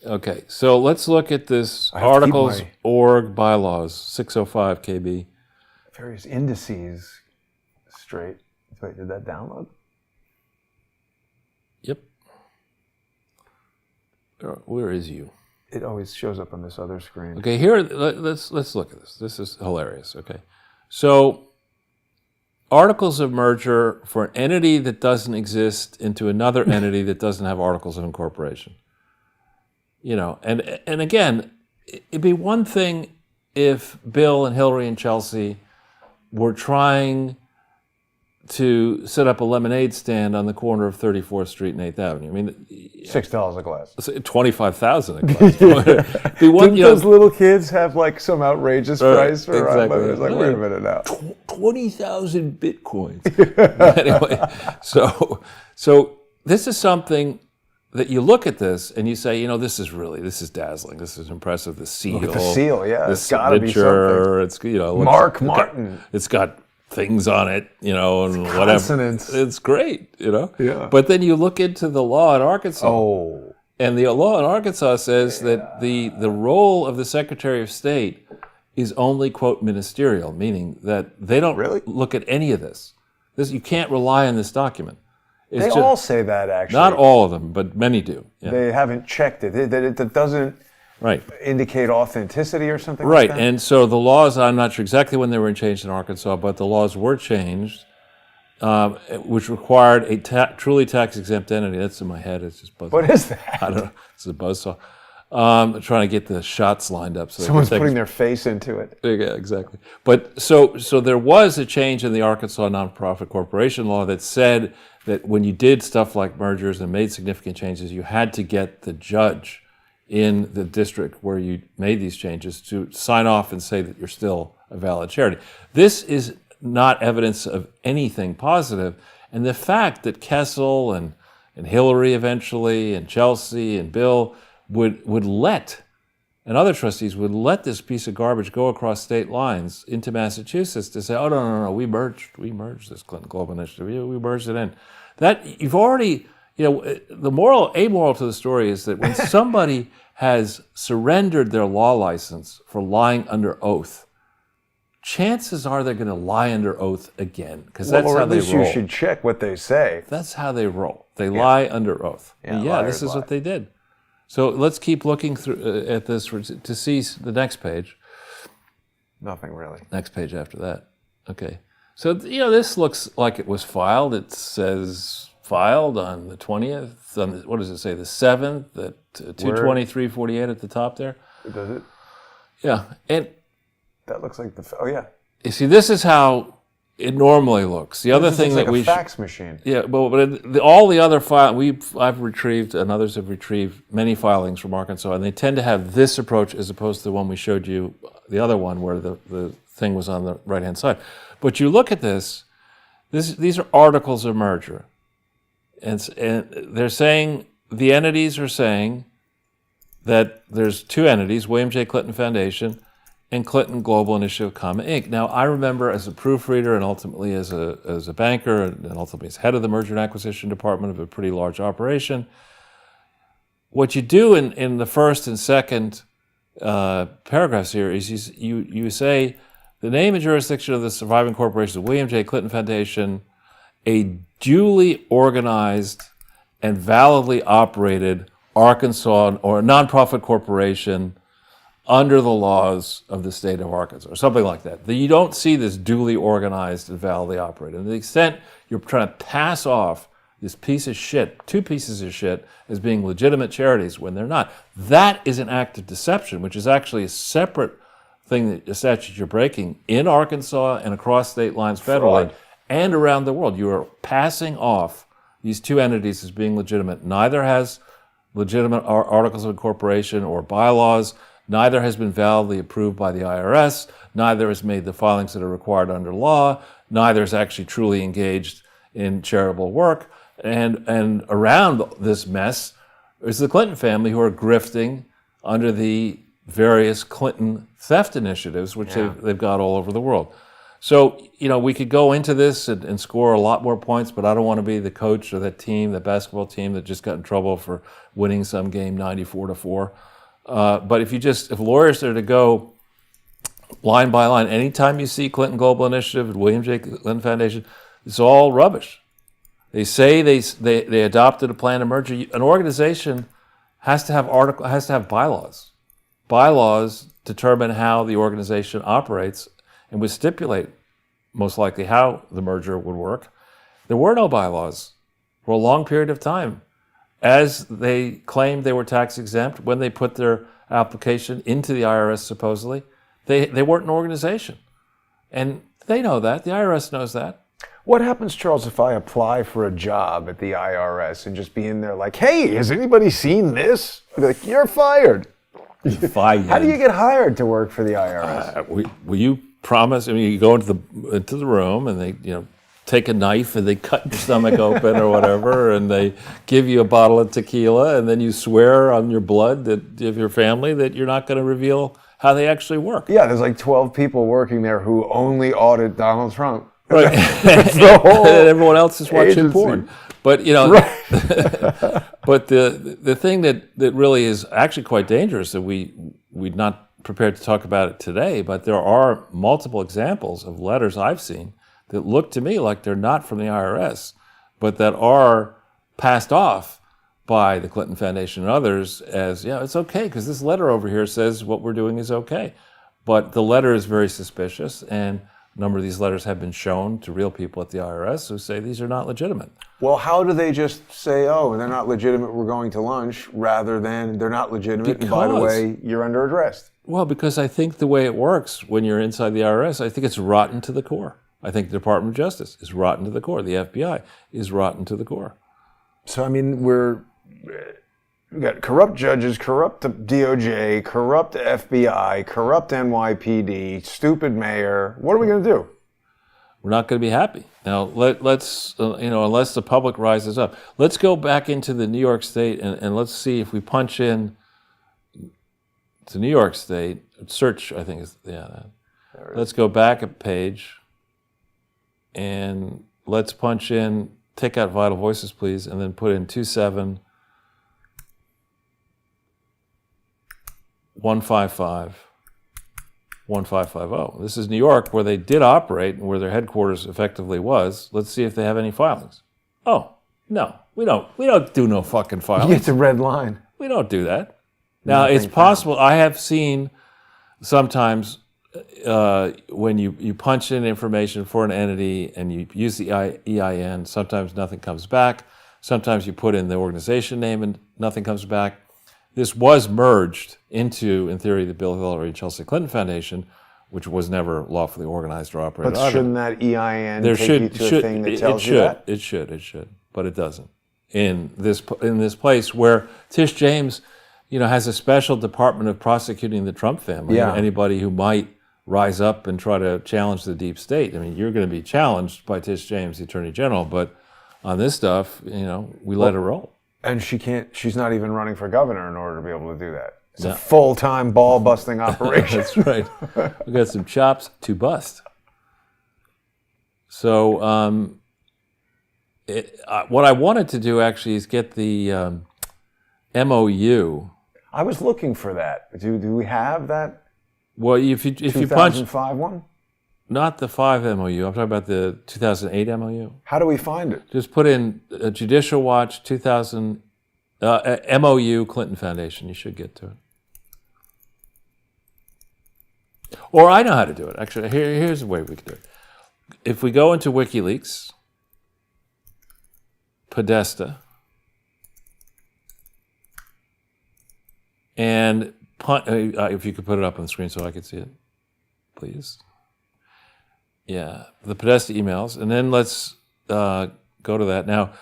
Okay, so let's look at this articles.org bylaws, 605 KB. Various indices straight. Wait, did that download? Yep. Where is you? It always shows up on this other screen. Okay, here, let's look at this. This is hilarious, okay? So, articles of merger for an entity that doesn't exist into another entity that doesn't have articles of incorporation. You know, and again, it'd be one thing if Bill and Hillary and Chelsea were trying to set up a lemonade stand on the corner of 34th Street and 8th Avenue. I mean, $6 a glass. $25,000 a glass. Didn't those little kids have like some outrageous price for exactly. It's like, wait a minute now. 20,000 bitcoins. Anyway, so this is something that you look at this and you say, you know, this is dazzling. This is impressive. The seal. Look at the seal, yeah. It's got to be something. It's, you know, Mark Martin. It's got things on it, you know, and whatever. Consonants. It's great, you know. Yeah. But then you look into the law in Arkansas. Oh. And the law in Arkansas says that the role of the Secretary of State is only, quote, ministerial, meaning that they don't look at any of this. You can't rely on this document. They all say that, actually. Not all of them, but many do. Yeah. They haven't checked it. It doesn't indicate authenticity or something like that? Right, and so the laws, I'm not sure exactly when they were changed in Arkansas, but the laws were changed, which required a truly tax-exempt entity. That's in my head. It's just buzzing. What is that? I don't know. It's a buzzsaw. I'm trying to get the shots lined up. So someone's putting their face into it. Yeah, exactly. But so there was a change in the Arkansas nonprofit corporation law that said that when you did stuff like mergers and made significant changes, you had to get the judge in the district where you made these changes to sign off and say that you're still a valid charity. This is not evidence of anything positive. And the fact that Kessel and Hillary eventually and Chelsea and Bill would let, and other trustees would let this piece of garbage go across state lines into Massachusetts to say, oh, no, we merged this Clinton Global Initiative, we merged it in. That, you've already, you know, the amoral to the story is that when somebody has surrendered their law license for lying under oath, chances are they're going to lie under oath again, because that's how they roll. Or at least you should check what they say. That's how they roll. They lie under oath. Yeah, this is what they did. So let's keep looking through at this to see the next page. Nothing really. Next page after that. Okay. So, you know, this looks like it was filed. It says filed on the 20th. On what does it say? The 7th at 223:48 at the top there. Does it? Yeah. And that looks like oh yeah. You see, this is how it normally looks. The other thing that we fax machine. Yeah, but all the other I've retrieved and others have retrieved many filings from Arkansas, and they tend to have this approach as opposed to the one we showed you, the other one where the thing was on the right hand side. But you look at this; these are articles of merger. and they're saying, the entities are saying that there's two entities, William J. Clinton Foundation and Clinton Global Initiative Common Inc. Now, I remember as a proofreader and ultimately as a banker and ultimately as head of the merger and acquisition department of a pretty large operation, what you do in the first and second paragraphs here is you say the name and jurisdiction of the surviving corporation is William J. Clinton Foundation, a duly organized and validly operated Arkansas or a nonprofit corporation under the laws of the state of Arkansas, or something like that. You don't see this duly organized and validly operated. And to the extent you're trying to pass off this piece of shit, two pieces of shit, as being legitimate charities when they're not, that is an act of deception, which is actually a separate thing that a statute you're breaking in Arkansas and across state lines federally and around the world. You are passing off these two entities as being legitimate. Neither has legitimate articles of incorporation or bylaws. Neither has been validly approved by the IRS. Neither has made the filings that are required under law. Neither is actually truly engaged in charitable work. And around this mess is the Clinton family, who are grifting under the various Clinton theft initiatives, which they've got all over the world. So, we could go into this and score a lot more points, but I don't want to be the coach of that team, the basketball team that just got in trouble for winning some game 94-4. But if lawyers are to go line by line, anytime you see Clinton Global Initiative and William J. Clinton Foundation, it's all rubbish. They say they adopted a plan to merger. An organization has to have bylaws. Bylaws determine how the organization operates and would stipulate most likely how the merger would work. There were no bylaws for a long period of time. As they claimed they were tax exempt, when they put their application into the IRS, supposedly, they weren't an organization. And they know that. The IRS knows that. What happens, Charles, if I apply for a job at the IRS and just be in there like, hey, has anybody seen this? They're like, you're fired. Fired. How do you get hired to work for the IRS? Will you promise? I mean, you go into the room and they, take a knife and they cut your stomach open or whatever, and they give you a bottle of tequila, and then you swear on your blood that of your family that you're not going to reveal how they actually work. Yeah, there's like 12 people working there who only audit Donald Trump. Right. The whole and everyone else is watching agency. Porn. But but the thing that really is actually quite dangerous, that we're not prepared to talk about it today, but there are multiple examples of letters I've seen that look to me like they're not from the IRS, but that are passed off by the Clinton Foundation and others as, it's okay, because this letter over here says what we're doing is okay. But the letter is very suspicious, and a number of these letters have been shown to real people at the IRS who say these are not legitimate. Well, how do they just say, oh, they're not legitimate, we're going to lunch, rather than they're not legitimate, and by the way, you're under arrest? Well, because I think the way it works when you're inside the IRS, I think it's rotten to the core. I think the Department of Justice is rotten to the core. The FBI is rotten to the core. So, I mean, we've got corrupt judges, corrupt DOJ, corrupt FBI, corrupt NYPD, stupid mayor. What are we going to do? We're not going to be happy. Now, let's unless the public rises up. Let's go back into the New York State and let's see if we punch in to New York State. Search, I think, is, let's go back a page and let's punch in, take out Vital Voices, please, and then put in 27155-1550. This is New York, where they did operate and where their headquarters effectively was. Let's see if they have any filings. Oh, no, we don't do no fucking filings. You get the red line. We don't do that. Now, it's possible. I have seen sometimes when you punch in information for an entity and you use the EIN, sometimes nothing comes back. Sometimes you put in the organization name and nothing comes back. This was merged into, in theory, the Bill Hillary and Chelsea Clinton Foundation, which was never lawfully organized or operated. But shouldn't that EIN take you to a thing that tells you that? It should, but it doesn't. In this place where Tish James, has a special department of prosecuting the Trump family. Yeah. Anybody who might rise up and try to challenge the deep state. I mean, you're going to be challenged by Tish James, the Attorney General, but On this stuff, we let it roll. And she's not even running for governor in order to be able to do that. It's a full-time ball-busting operation. That's right. We got some chops to bust. So what I wanted to do actually is get the MOU. I was looking for that. Do we have that? Well, if you punch 2005 one? Not the 5 MOU. I'm talking about the 2008 MOU. How do we find it? Just put in Judicial Watch 2000 MOU Clinton Foundation. You should get to it. Or I know how to do it. Actually, here's the way we can do it. If we go into WikiLeaks, Podesta, and if you could put it up on the screen so I could see it, please. Yeah, the Podesta emails, and then let's go to that. Now,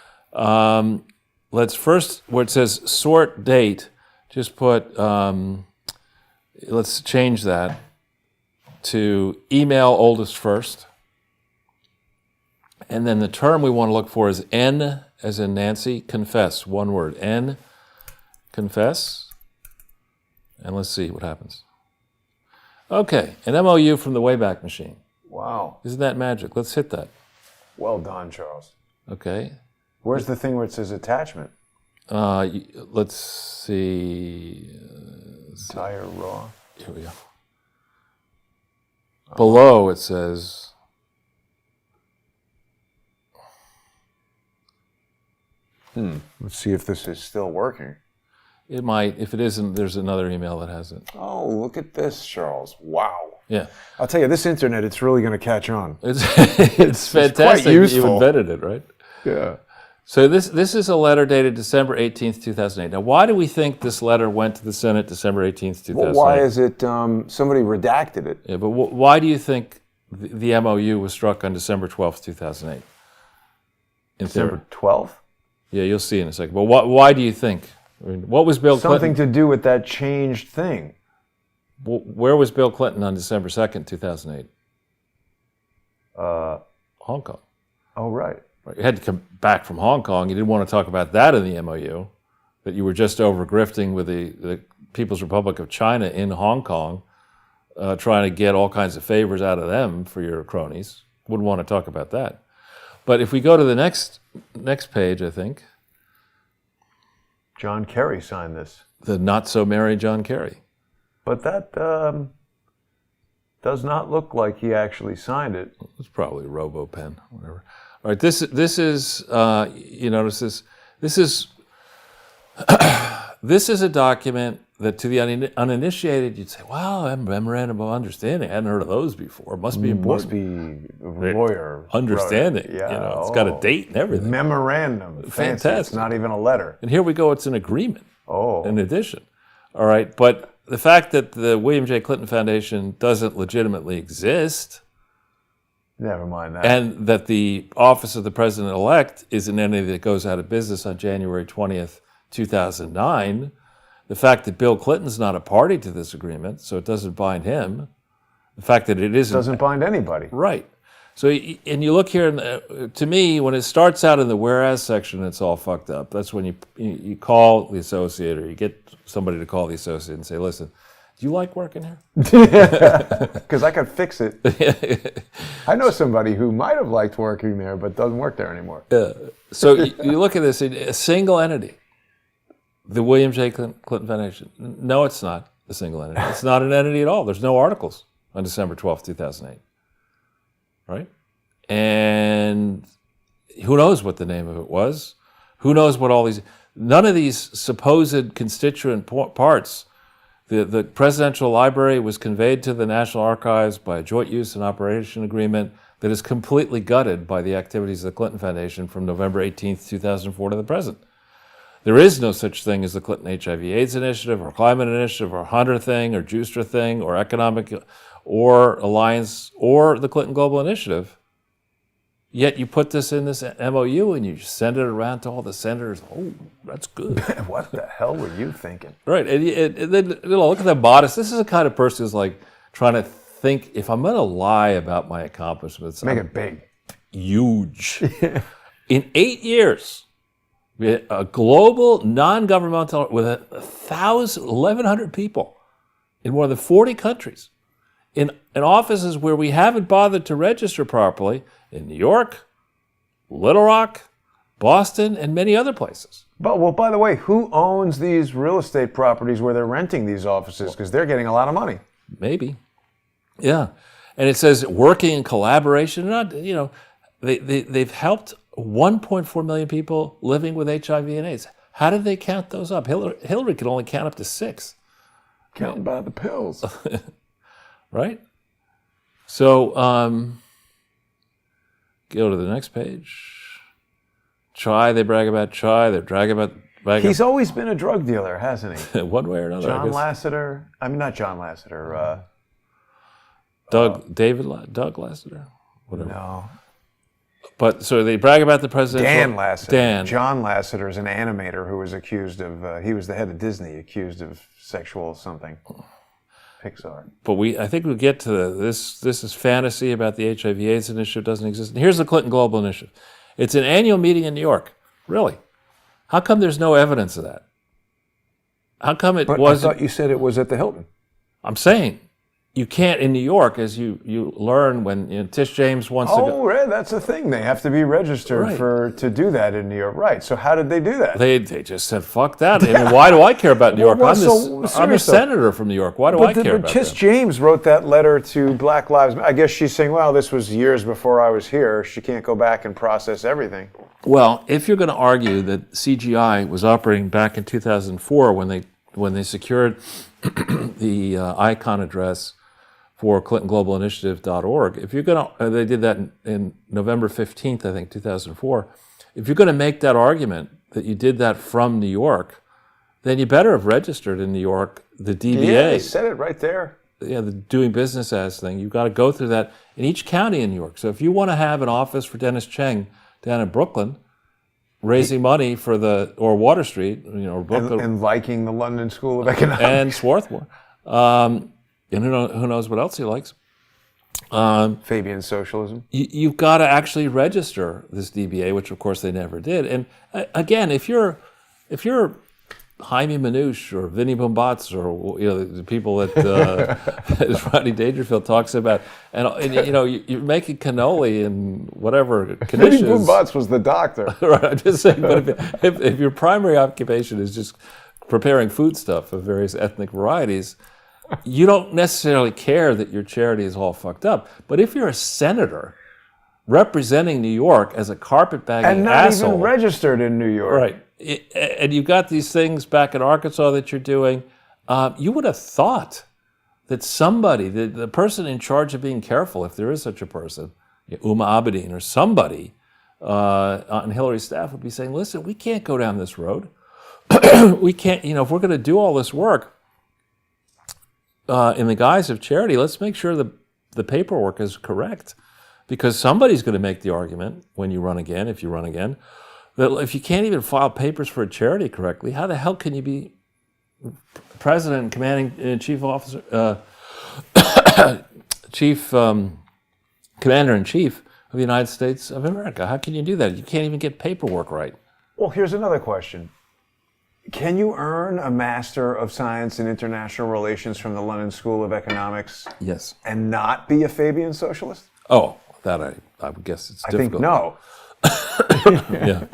let's first, where it says sort date, just put, let's change that to email oldest first. And then the term we want to look for is N, as in Nancy, confess, one word, N, confess. And let's see what happens. Okay, an MOU from the Wayback Machine. Wow. Isn't that magic? Let's hit that. Well done, Charles. Okay. Where's the thing where it says attachment? Let's see. Entire raw. Here we go. Below it says... Let's see if this is still working. It might. If it isn't, there's another email that has it. Oh, look at this, Charles. Wow. Yeah. I'll tell you, this internet, it's really going to catch on. It's fantastic quite that useful. you invented it, right? Yeah. So this is a letter dated December 18th, 2008. Now, why do we think this letter went to the Senate December 18th, 2008? Well, why is it somebody redacted it? Yeah, but why do you think the MOU was struck on December 12th, 2008? December 12th? Yeah, you'll see in a second. But why do you think? I mean, what was Bill Clinton? Something to do with that changed thing. Where was Bill Clinton on December 2nd, 2008? Hong Kong. Oh, right. You had to come back from Hong Kong. You didn't want to talk about that in the MOU, that you were just over grifting with the People's Republic of China in Hong Kong, trying to get all kinds of favors out of them for your cronies. Wouldn't want to talk about that. But if we go to the next page, I think. John Kerry signed this. The not-so-merry John Kerry. But that does not look like he actually signed it. It's probably RoboPen, whatever. All right, this is you notice this. This is this is a document that to the uninitiated you'd say, "Wow, a memorandum of understanding. I hadn't heard of those before. Must be important. Must be a lawyer understanding. Yeah, It's got a date and everything. Memorandum. Fancy. Fantastic. It's not even a letter. And here we go. It's an agreement. Oh. In addition, all right. But the fact that the William J. Clinton Foundation doesn't legitimately exist. Never mind that. And that the office of the president-elect is an entity that goes out of business on January 20th, 2009. The fact that Bill Clinton's not a party to this agreement, so it doesn't bind him. The fact that it isn't... doesn't bind anybody. Right. So, and you look here, to me, when it starts out in the whereas section, it's all fucked up. That's when you call the associate, or you get somebody to call the associate and say, listen, do you like working here? Because I could fix it. I know somebody who might have liked working there, but doesn't work there anymore. So you look at this, a single entity, the William J. Clinton Foundation. No, it's not a single entity. It's not an entity at all. There's no articles on December 12th, 2008. Right? And who knows what the name of it was? Who knows what all these... None of these supposed constituent parts... The Presidential Library was conveyed to the National Archives by a joint use and operation agreement that is completely gutted by the activities of the Clinton Foundation from November 18th, 2004 to the present. There is no such thing as the Clinton HIV/AIDS Initiative or Climate Initiative or Hunter thing or Juicer thing or Economic or Alliance or the Clinton Global Initiative. Yet you put this in this MOU and you send it around to all the senators. Oh, that's good. What the hell were you thinking? Right. And then look at the modest. This is the kind of person who's like trying to think, if I'm going to lie about my accomplishments, Make it big. Huge. In 8 years, we had a global non-governmental with 1,100 people in more than 40 countries, in offices where we haven't bothered to register properly, in New York, Little Rock, Boston, and many other places. But, well, by the way, who owns these real estate properties where they're renting these offices? Because they're getting a lot of money. Maybe. Yeah. And it says working in collaboration. They've helped 1.4 million people living with HIV and AIDS. How did they count those up? Hillary could only count up to 6. Counting by the pills. Right? So, go to the next page. They brag about Chai. They brag about... He's always been a drug dealer, hasn't he? One way or another. John Lasseter. I mean, not John Lasseter. Doug Lasseter? Whatever. No. But so they brag about the president. Dan Lasseter. Dan. John Lasseter is an animator who was accused of, he was the head of Disney, accused of sexual something. Pixar. But I think we'll get to this. This is fantasy about the HIV/AIDS initiative doesn't exist. And here's the Clinton Global Initiative. It's an annual meeting in New York. Really? How come there's no evidence of that? How come it wasn't? I thought you said it was at the Hilton. I'm saying you can't in New York, as you learn when Tish James wants to go. Oh, right, that's a thing. They have to be registered to do that in New York. Right. So how did they do that? They just said, fuck that. I mean, why do I care about New York? I'm a senator from New York. Why do I care about Tish them? James wrote that letter to Black Lives Matter. I guess she's saying, well, this was years before I was here. She can't go back and process everything. Well, if you're going to argue that CGI was operating back in 2004 when they secured the ICON address for ClintonGlobalInitiative.org, if you're going to, they did that in November 15th, I think, 2004. If you're going to make that argument that you did that from New York, then you better have registered in New York the DBA. Yeah, they said it right there. Yeah, the doing business as thing. You've got to go through that in each county in New York. So if you want to have an office for Dennis Cheng down in Brooklyn, raising money for or Water Street, Brooklyn, and Viking, the London School of Economics, and Swarthmore, and who knows what else he likes. Fabian socialism. You've got to actually register this DBA, which of course they never did. And again, if you're Jaime Manouche or Vinny Bombats or the people that Rodney Dangerfield talks about, and you're making cannoli and whatever conditions. Vinny Bombats was the doctor. Right, I'm just saying. But if your primary occupation is just preparing foodstuff of various ethnic varieties, you don't necessarily care that your charity is all fucked up. But if you're a senator representing New York as a carpetbagging and not asshole, even registered in New York, right? And you've got these things back in Arkansas that you're doing. You would have thought that somebody, the person in charge of being careful, if there is such a person, Uma Abedin or somebody on Hillary's staff, would be saying, "Listen, we can't go down this road. We can't. If we're going to do all this work in the guise of charity, let's make sure the paperwork is correct, because somebody's going to make the argument when you run again, if you run again, that if you can't even file papers for a charity correctly, how the hell can you be president and commanding chief officer, commander-in-chief of the United States of America? How can you do that? You can't even get paperwork right. Well, here's another question. Can you earn a Master of Science in International Relations from the London School of Economics Yes. and not be a Fabian socialist? Oh, that I would guess it's difficult. I think no. Yeah.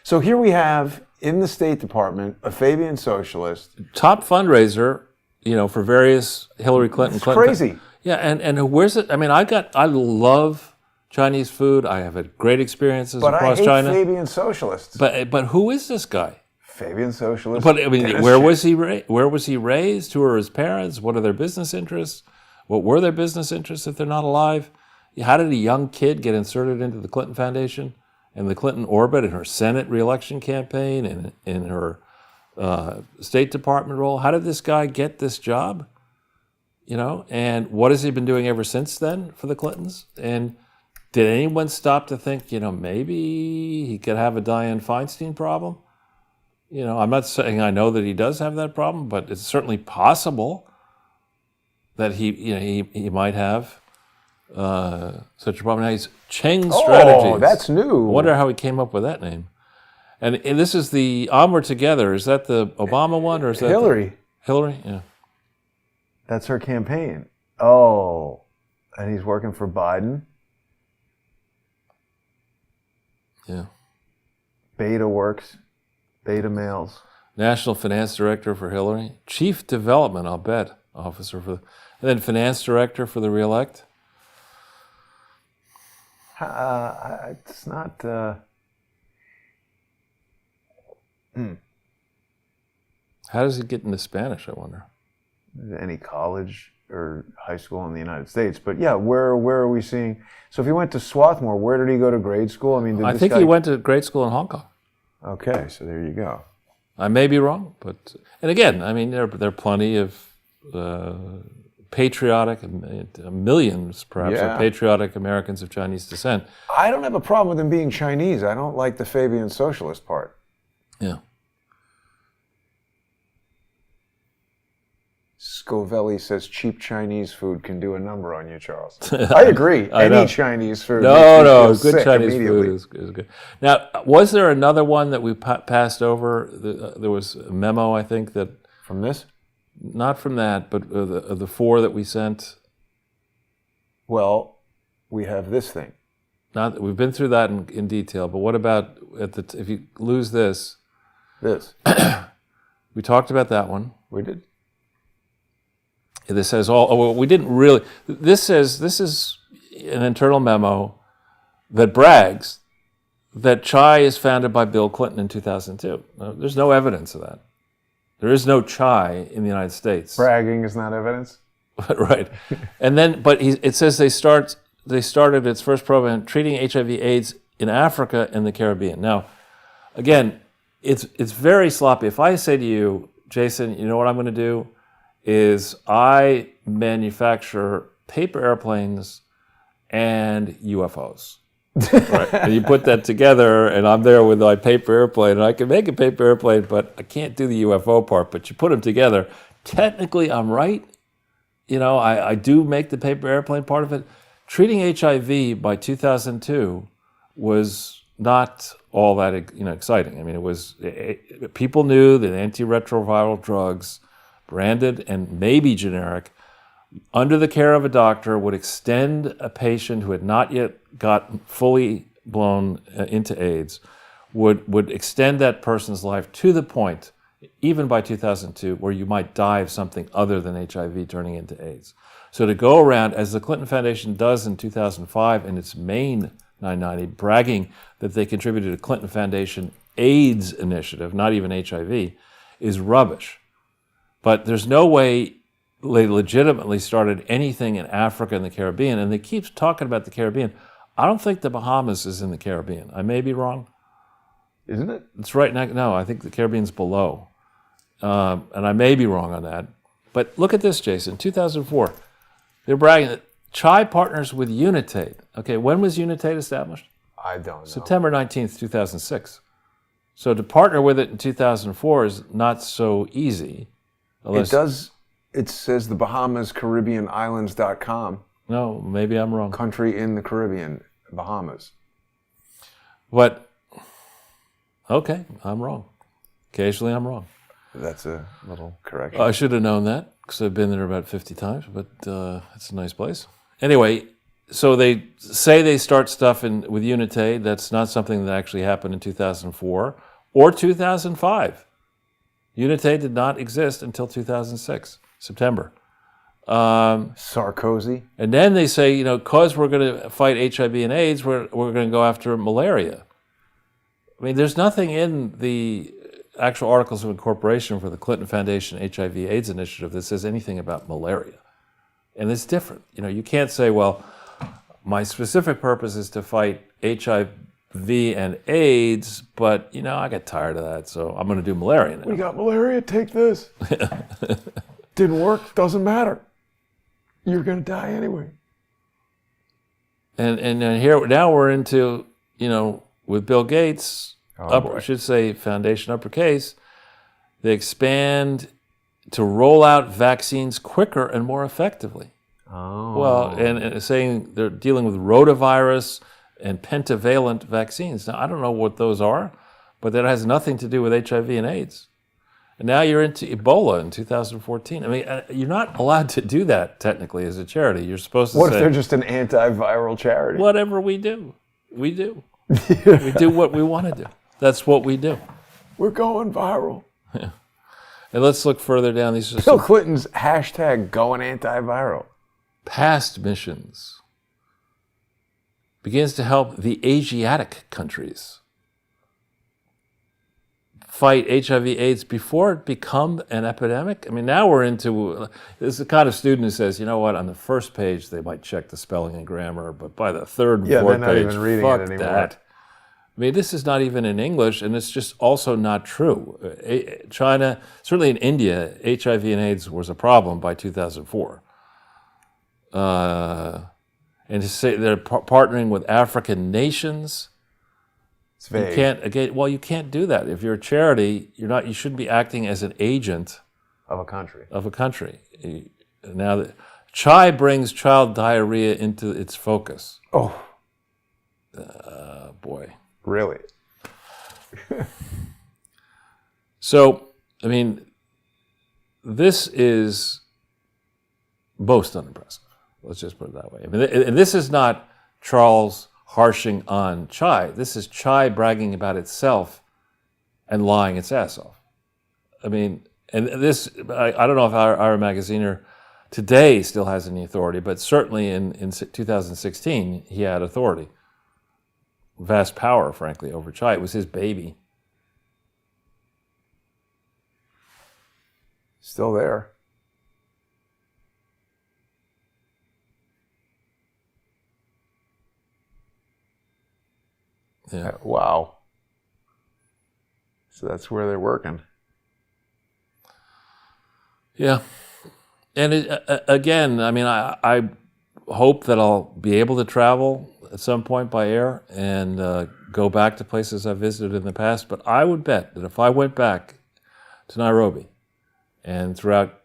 So here we have, in the State Department, a Fabian socialist. Top fundraiser, for various Hillary Clinton. It's crazy. Yeah, and where's it? I mean, I love Chinese food. I have had great experiences across China. But I hate Fabian socialists. But who is this guy? Fabian socialist. But I mean, where was he raised? Who are his parents? What are their business interests? What were their business interests if they're not alive? How did a young kid get inserted into the Clinton Foundation and the Clinton orbit in her Senate reelection campaign and in her State Department role? How did this guy get this job? And what has he been doing ever since then for the Clintons? And did anyone stop to think, maybe he could have a Dianne Feinstein problem? I'm not saying I know that he does have that problem, but it's certainly possible that he might have such a problem. Now he's Cheng Strategies. Oh, that's new. I wonder how he came up with that name. And this is the Onward Together. Is that the Obama one or is that Hillary? Hillary? Yeah. That's her campaign. Oh, and he's working for Biden. Yeah. Beta works. Beta males. National Finance Director for Hillary. Chief Development, I'll bet, Officer for... And then Finance Director for the re-elect. It's not... How does he get into Spanish, I wonder? Any college or high school in the United States. But yeah, where are we seeing... So if he went to Swarthmore, where did he go to grade school? I mean, I think he went to grade school in Hong Kong. Okay, so there you go. I may be wrong, but... And again, I mean, there are plenty of patriotic, millions perhaps, of patriotic Americans of Chinese descent. I don't have a problem with him being Chinese. I don't like the Fabian socialist part. Yeah. Scovelli says cheap Chinese food can do a number on you, Charles. I agree. Any Chinese food. No, good Chinese food is good. Now, was there another one that we passed over? There was a memo, I think, that... From this? Not from that, but the four that we sent. Well, we have this thing. Not we've been through that in detail, but what about if you lose this? This. We talked about that one. We did. This says well, we didn't really. This is an internal memo that brags that chai is founded by Bill Clinton in 2002. Now, there's no evidence of that. There is no chai in the United States. Bragging is not evidence. Right. And then, but it says they started its first program treating HIV/AIDS in Africa and the Caribbean. Now, again, it's very sloppy. If I say to you, Jason, you know what I'm going to do is I manufacture paper airplanes and UFOs. Right. And you put that together, and I'm there with my paper airplane, and I can make a paper airplane, but I can't do the UFO part. But you put them together. Technically, I'm right. You know, I do make the paper airplane part of it. Treating HIV by 2002 was not all that exciting. I mean, it was people knew that antiretroviral drugs, branded and maybe generic, under the care of a doctor, would extend a patient who had not yet gotten fully blown into AIDS, would extend that person's life to the point, even by 2002, where you might die of something other than HIV turning into AIDS. So to go around, as the Clinton Foundation does in 2005 in its main 990, bragging that they contributed to Clinton Foundation AIDS initiative, not even HIV, is rubbish. But there's no way they legitimately started anything in Africa and the Caribbean, and they keep talking about the Caribbean. I don't think the Bahamas is in the Caribbean. I may be wrong. Isn't it? It's right now. No, I think the Caribbean's below. And I may be wrong on that. But look at this, Jason. 2004, they're bragging that Chai partners with Unitate. Okay, when was Unitate established? I don't know. September 19th, 2006. So to partner with it in 2004 is not so easy. It does. It says the Bahamas, Caribbean Islands.com. No, maybe I'm wrong. Country in the Caribbean, Bahamas. But, okay, I'm wrong. Occasionally I'm wrong. That's a little correction. I should have known that because I've been there about 50 times, but it's a nice place. Anyway, so they say they start stuff with Unitate. That's not something that actually happened in 2004 or 2005. Unitate did not exist until 2006, September. Sarkozy. And then they say, because we're going to fight HIV and AIDS, we're going to go after malaria. I mean, there's nothing in the actual Articles of Incorporation for the Clinton Foundation HIV/AIDS initiative that says anything about malaria. And it's different. You can't say, well, my specific purpose is to fight HIV and AIDS, but, I got tired of that, so I'm going to do malaria now. We got malaria, take this. Didn't work, doesn't matter. You're going to die anyway. And here, now we're into, with Bill Gates, I should say Foundation uppercase, they expand to roll out vaccines quicker and more effectively. Oh. Well, and saying they're dealing with rotavirus and pentavalent vaccines. Now, I don't know what those are, but that has nothing to do with HIV and AIDS. And now you're into Ebola in 2014. I mean, you're not allowed to do that technically as a charity. You're supposed to What say, if they're just an antiviral charity? whatever we do, we do. We do what we want to do. That's what we do. We're going viral. And let's look further down. These are Bill some Clinton's hashtag going antiviral. past missions. Begins to help the Asiatic countries fight HIV/AIDS before it become an epidemic. I mean, now we're into, this is the kind of student who says, you know what, on the first page they might check the spelling and grammar, but by the third and fourth they're not page, even reading fuck it anymore. that. I mean, this is not even in English, and it's just also not true. China, certainly in India, HIV and AIDS was a problem by 2004. And to say they're partnering with African nations, It's vague. you can't do that. If you're a charity, you shouldn't be acting as an agent Of a country. of a country. Now, chai brings child diarrhea into its focus. Oh, Boy. really? So, I mean, this is most unimpressive. Let's just put it that way. I mean, and this is not Charles harshing on chai. This is chai bragging about itself and lying its ass off. I mean, and this, I don't know if our magaziner today still has any authority, but certainly in 2016, he had authority. Vast power, frankly, over chai. It was his baby. Still there. Yeah. Wow. So that's where they're working. Yeah. And again, I mean, I hope that I'll be able to travel at some point by air and go back to places I've visited in the past. But I would bet that if I went back to Nairobi, and throughout,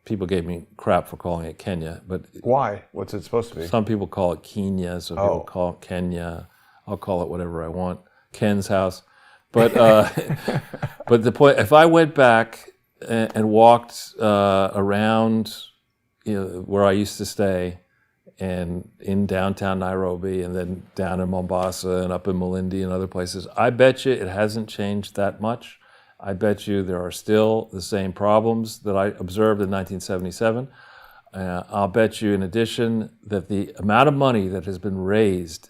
people gave me crap for calling it Kenya, but Why? What's it supposed to be? some people call it Kenya, some people call it Kenya. I'll call it whatever I want. Ken's house. But but the point, if I went back and walked around, where I used to stay, and in downtown Nairobi, and then down in Mombasa and up in Malindi and other places, I bet you it hasn't changed that much. I bet you there are still the same problems that I observed in 1977. I'll bet you, in addition, that the amount of money that has been raised,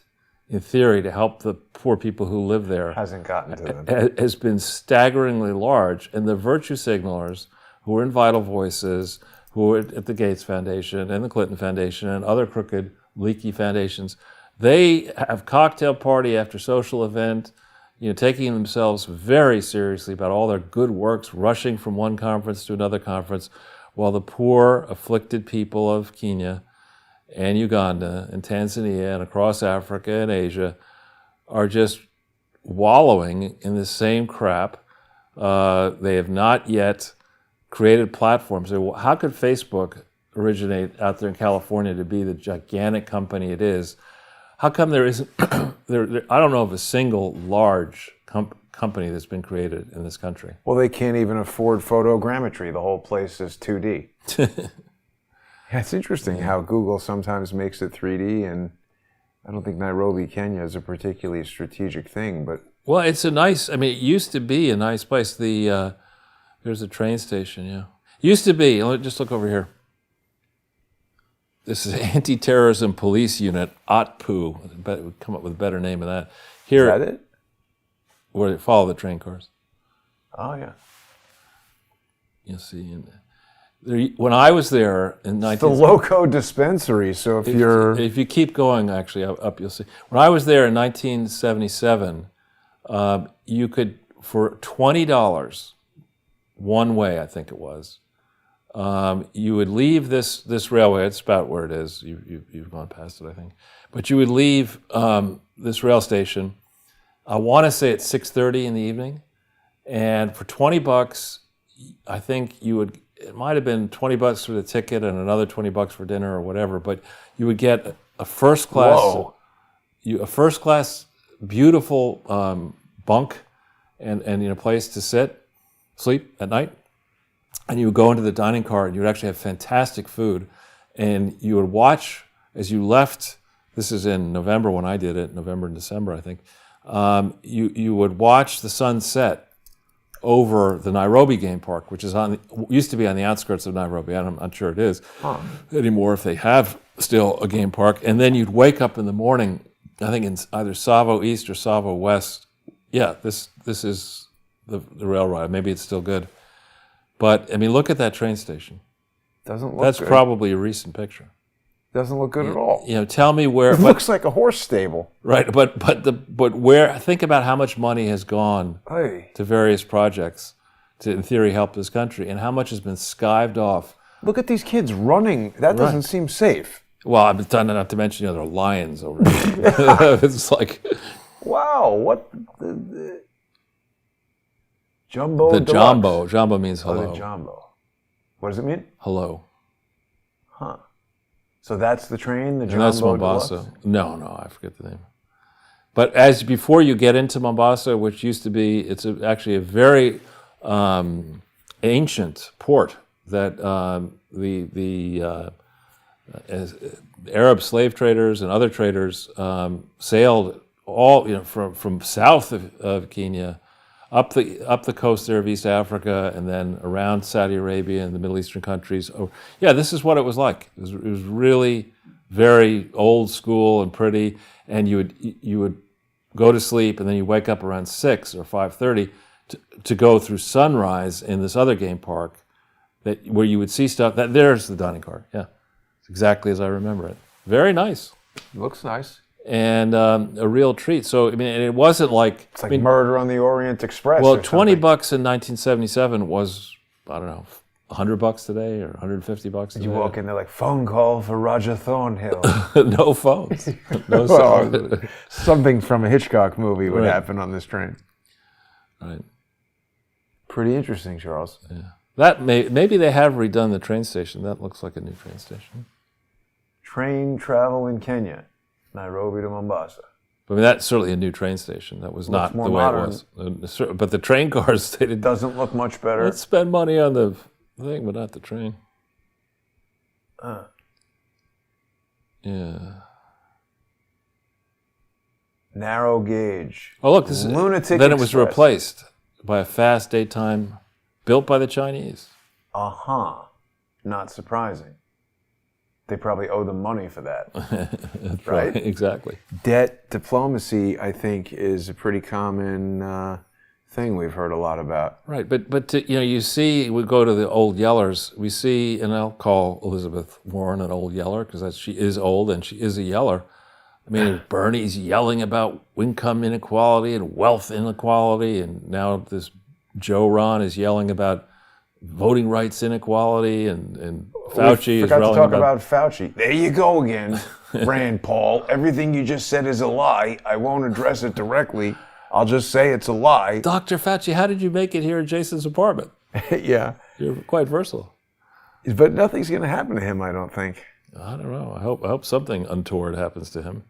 in theory, to help the poor people who live there Hasn't gotten to them. has been staggeringly large. And the virtue signalers who are in Vital Voices, who are at the Gates Foundation and the Clinton Foundation and other crooked, leaky foundations, they have cocktail party after social event, taking themselves very seriously about all their good works, rushing from one conference to another conference, while the poor, afflicted people of Kenya and Uganda and Tanzania and across Africa and Asia are just wallowing in the same crap. They have not yet created platforms. How could Facebook originate out there in California to be the gigantic company it is? How come there isn't, I don't know of a single large company that's been created in this country? Well, they can't even afford photogrammetry. The whole place is 2D. Yeah, it's interesting how Google sometimes makes it 3D, and I don't think Nairobi, Kenya is a particularly strategic thing, but... Well, it's it used to be a nice place. There's a train station, yeah. Used to be, just look over here. This is Anti-Terrorism Police Unit, ATPU. I bet it would come up with a better name than that. Here, Is that it? Where they follow the train cars. Oh, yeah. You'll see. When I was there in It's the Loco Dispensary, so if you keep going, actually, up you'll see. When I was there in 1977, you could, for $20, one way, I think it was, you would leave this railway. It's about where it is. You've gone past it, I think. But you would leave this rail station, I want to say at 6:30 in the evening, and for $20, I think you would it might have been $20 for the ticket and another $20 for dinner or whatever, but you would get a first class, beautiful bunk and place to sleep at night. And you would go into the dining car and you would actually have fantastic food. And you would watch as you left. This is in November when I did it, November and December, I think. You would watch the sun set over the Nairobi game park, which is used to be on the outskirts of Nairobi. I'm not sure it is anymore, if they have still a game park. And then you'd wake up in the morning, I think in either Savo East or Savo West. Yeah, this is the railroad. Maybe it's still good. But, I mean, look at that train station. Doesn't look That's good. Probably a recent picture. Doesn't look good at all. Tell me where... It looks like a horse stable. Right, but where... Think about how much money has gone to various projects to, in theory, help this country, and how much has been skived off. Look at these kids running. That doesn't seem safe. Well, I'm not to mention, there are lions over there. It's like... Wow, what... The Jumbo The Deluxe. Jumbo. Jumbo means hello. Oh, the Jumbo. What does it mean? Hello. Huh. So that's the train, the And Jumbo that's Mombasa. Deluxe? No, I forget the name. But before you get into Mombasa, which used to be, it's actually a very ancient port that the Arab slave traders and other traders sailed all from south of Kenya up the coast there of East Africa, and then around Saudi Arabia and the Middle Eastern countries. Oh, yeah, this is what it was like. It was really very old school and pretty. And you would go to sleep, and then you wake up around 6 or 5:30 to go through sunrise in this other game park where you would see stuff. There's the dining car. Yeah, it's exactly as I remember it. Very nice. Looks nice. And a real treat. So, I mean, it wasn't like... It's like Murder on the Orient Express. Well, or $20 something. in 1977 was, I don't know, $100 today or $150 today. You walk in there like, phone call for Roger Thornhill. No phones. No Well, something from a Hitchcock movie would happen on this train. Right. Pretty interesting, Charles. Yeah. Maybe they have redone the train station. That looks like a new train station. Train travel in Kenya, Nairobi to Mombasa. I mean, that's certainly a new train station. That was not the way modern. it was. But the train cars, they did. Doesn't look much better. Let's spend money on the thing, but not the train. Yeah. Narrow gauge. Oh, look, this Lunatic then it was Express. replaced by a fast daytime built by the Chinese. Uh-huh. Not surprising. They probably owe them money for that. Right? Exactly. Debt diplomacy, I think, is a pretty common thing we've heard a lot about. Right, but you see, we go to the old yellers. We see, and I'll call Elizabeth Warren an old yeller because she is old and she is a yeller. I mean, Bernie's yelling about income inequality and wealth inequality, and now this Joe Ron is yelling about voting rights inequality, and Fauci is forgot to yelling talk about Fauci. There you go again, Rand Paul. Everything you just said is a lie. I won't address it directly. I'll just say it's a lie. Dr. Fauci, how did you make it here in Jason's apartment? Yeah. You're quite versatile. But nothing's going to happen to him, I don't think. I don't know. I hope something untoward happens to him.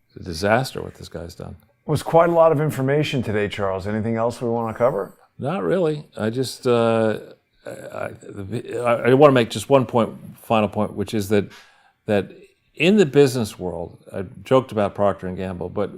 It's a disaster what this guy's done. It was quite a lot of information today, Charles. Anything else we want to cover? Not really. I just I want to make just one final point, which is that in the business world, I joked about Procter & Gamble, but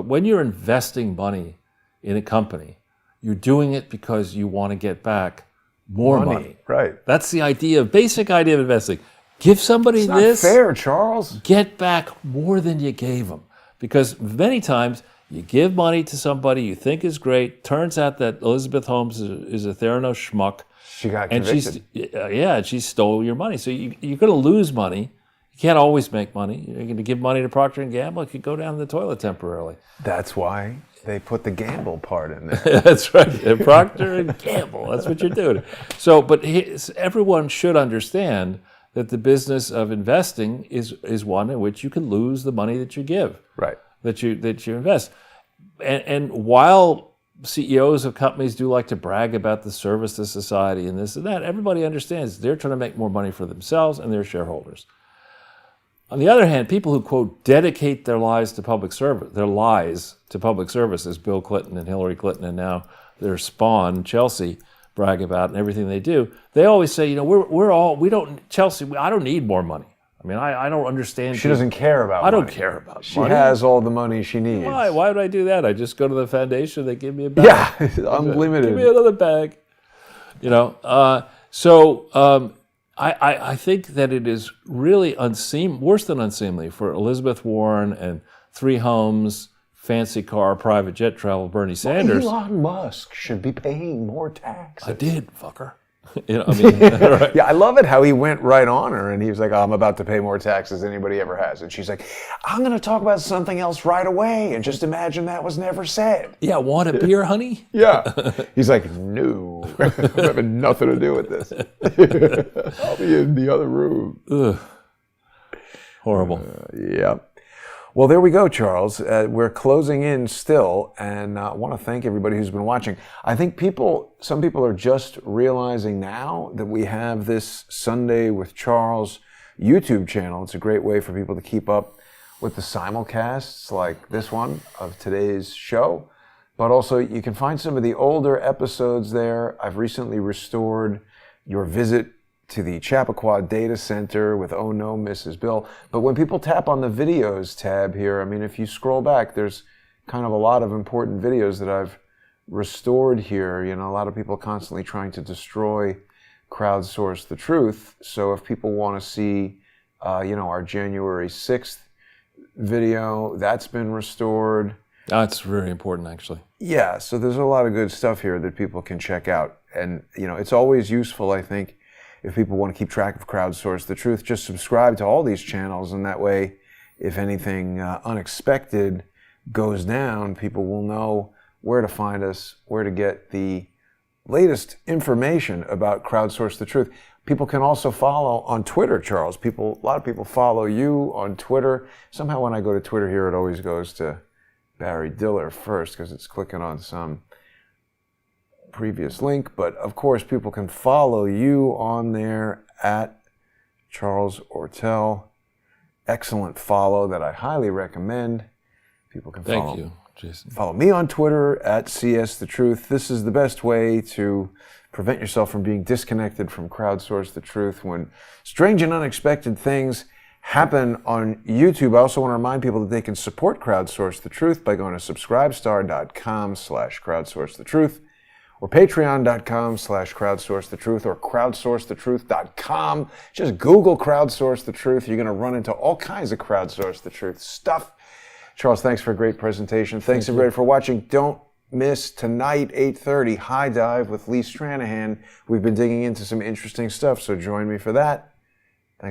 when you're investing money in a company, you're doing it because you want to get back more money. Right. That's the basic idea of investing. Give somebody It's not this, fair, Charles. get back more than you gave them. Because many times you give money to somebody you think is great. Turns out that Elizabeth Holmes is a Theranos schmuck. She got And convicted. she stole your money. So you're going to lose money. You can't always make money. You're going to give money to Procter & Gamble. It could go down the toilet temporarily. That's why they put the gamble part in there. That's right. Procter & Gamble. That's what you're doing. So, but everyone should understand that the business of investing is one in which you can lose the money that you give. Right. That you invest. And while CEOs of companies do like to brag about the service to society and this and that. Everybody understands they're trying to make more money for themselves and their shareholders. On the other hand, people who, quote, dedicate their lives to public service, as Bill Clinton and Hillary Clinton and now their spawn, Chelsea, brag about and everything they do, they always say, Chelsea, I don't need more money. I mean, I don't understand. She doesn't care about money. I don't care about money. She has all the money she needs. Why would I do that? I just go to the foundation, they give me a bag. Yeah, unlimited. Give me another bag. I think that it is really worse than unseemly for Elizabeth Warren and 3 homes, fancy car, private jet travel, Bernie Sanders. Elon Musk should be paying more taxes. I did, fucker. Right. Yeah, I love it how he went right on her and he was like, I'm about to pay more taxes than anybody ever has. And she's like, I'm going to talk about something else right away. And just imagine that was never said. Yeah, want a beer, honey? Yeah. He's like, no, I'm having nothing to do with this. I'll be in the other room. Ugh. Horrible. Yeah. Well, there we go, Charles. We're closing in still, and I want to thank everybody who's been watching. I think some people are just realizing now that we have this Sunday with Charles YouTube channel. It's a great way for people to keep up with the simulcasts like this one of today's show. But also, you can find some of the older episodes there. I've recently restored your visit to the Chappaqua Data Center with Oh No, Mrs. Bill. But when people tap on the videos tab here, I mean, if you scroll back, there's kind of a lot of important videos that I've restored here. A lot of people constantly trying to destroy Crowdsource the Truth. So if people want to see, our January 6th video, that's been restored. That's very important, actually. Yeah, so there's a lot of good stuff here that people can check out. And, it's always useful, I think, if people want to keep track of Crowdsource the Truth, just subscribe to all these channels, and that way, if anything unexpected goes down, people will know where to find us, where to get the latest information about Crowdsource the Truth. People can also follow on Twitter, Charles. A lot of people follow you on Twitter. Somehow when I go to Twitter here, it always goes to Barry Diller first because it's clicking on some previous link, but of course people can follow you on there at Charles Ortel. Excellent follow that I highly recommend. People can Thank you, Jason. Follow me on Twitter at CS The Truth. This is the best way to prevent yourself from being disconnected from Crowdsource the Truth when strange and unexpected things happen on YouTube. I also want to remind people that they can support Crowdsource the Truth by going to subscribestar.com/crowdsourcethetruth. or patreon.com/crowdsourcethetruth or crowdsourcethetruth.com. Just Google Crowdsource the Truth. You're going to run into all kinds of Crowdsource the Truth stuff. Charles, thanks for a great presentation. Thanks everybody for watching. Don't miss tonight, 8:30, High Dive with Lee Stranahan. We've been digging into some interesting stuff, so join me for that.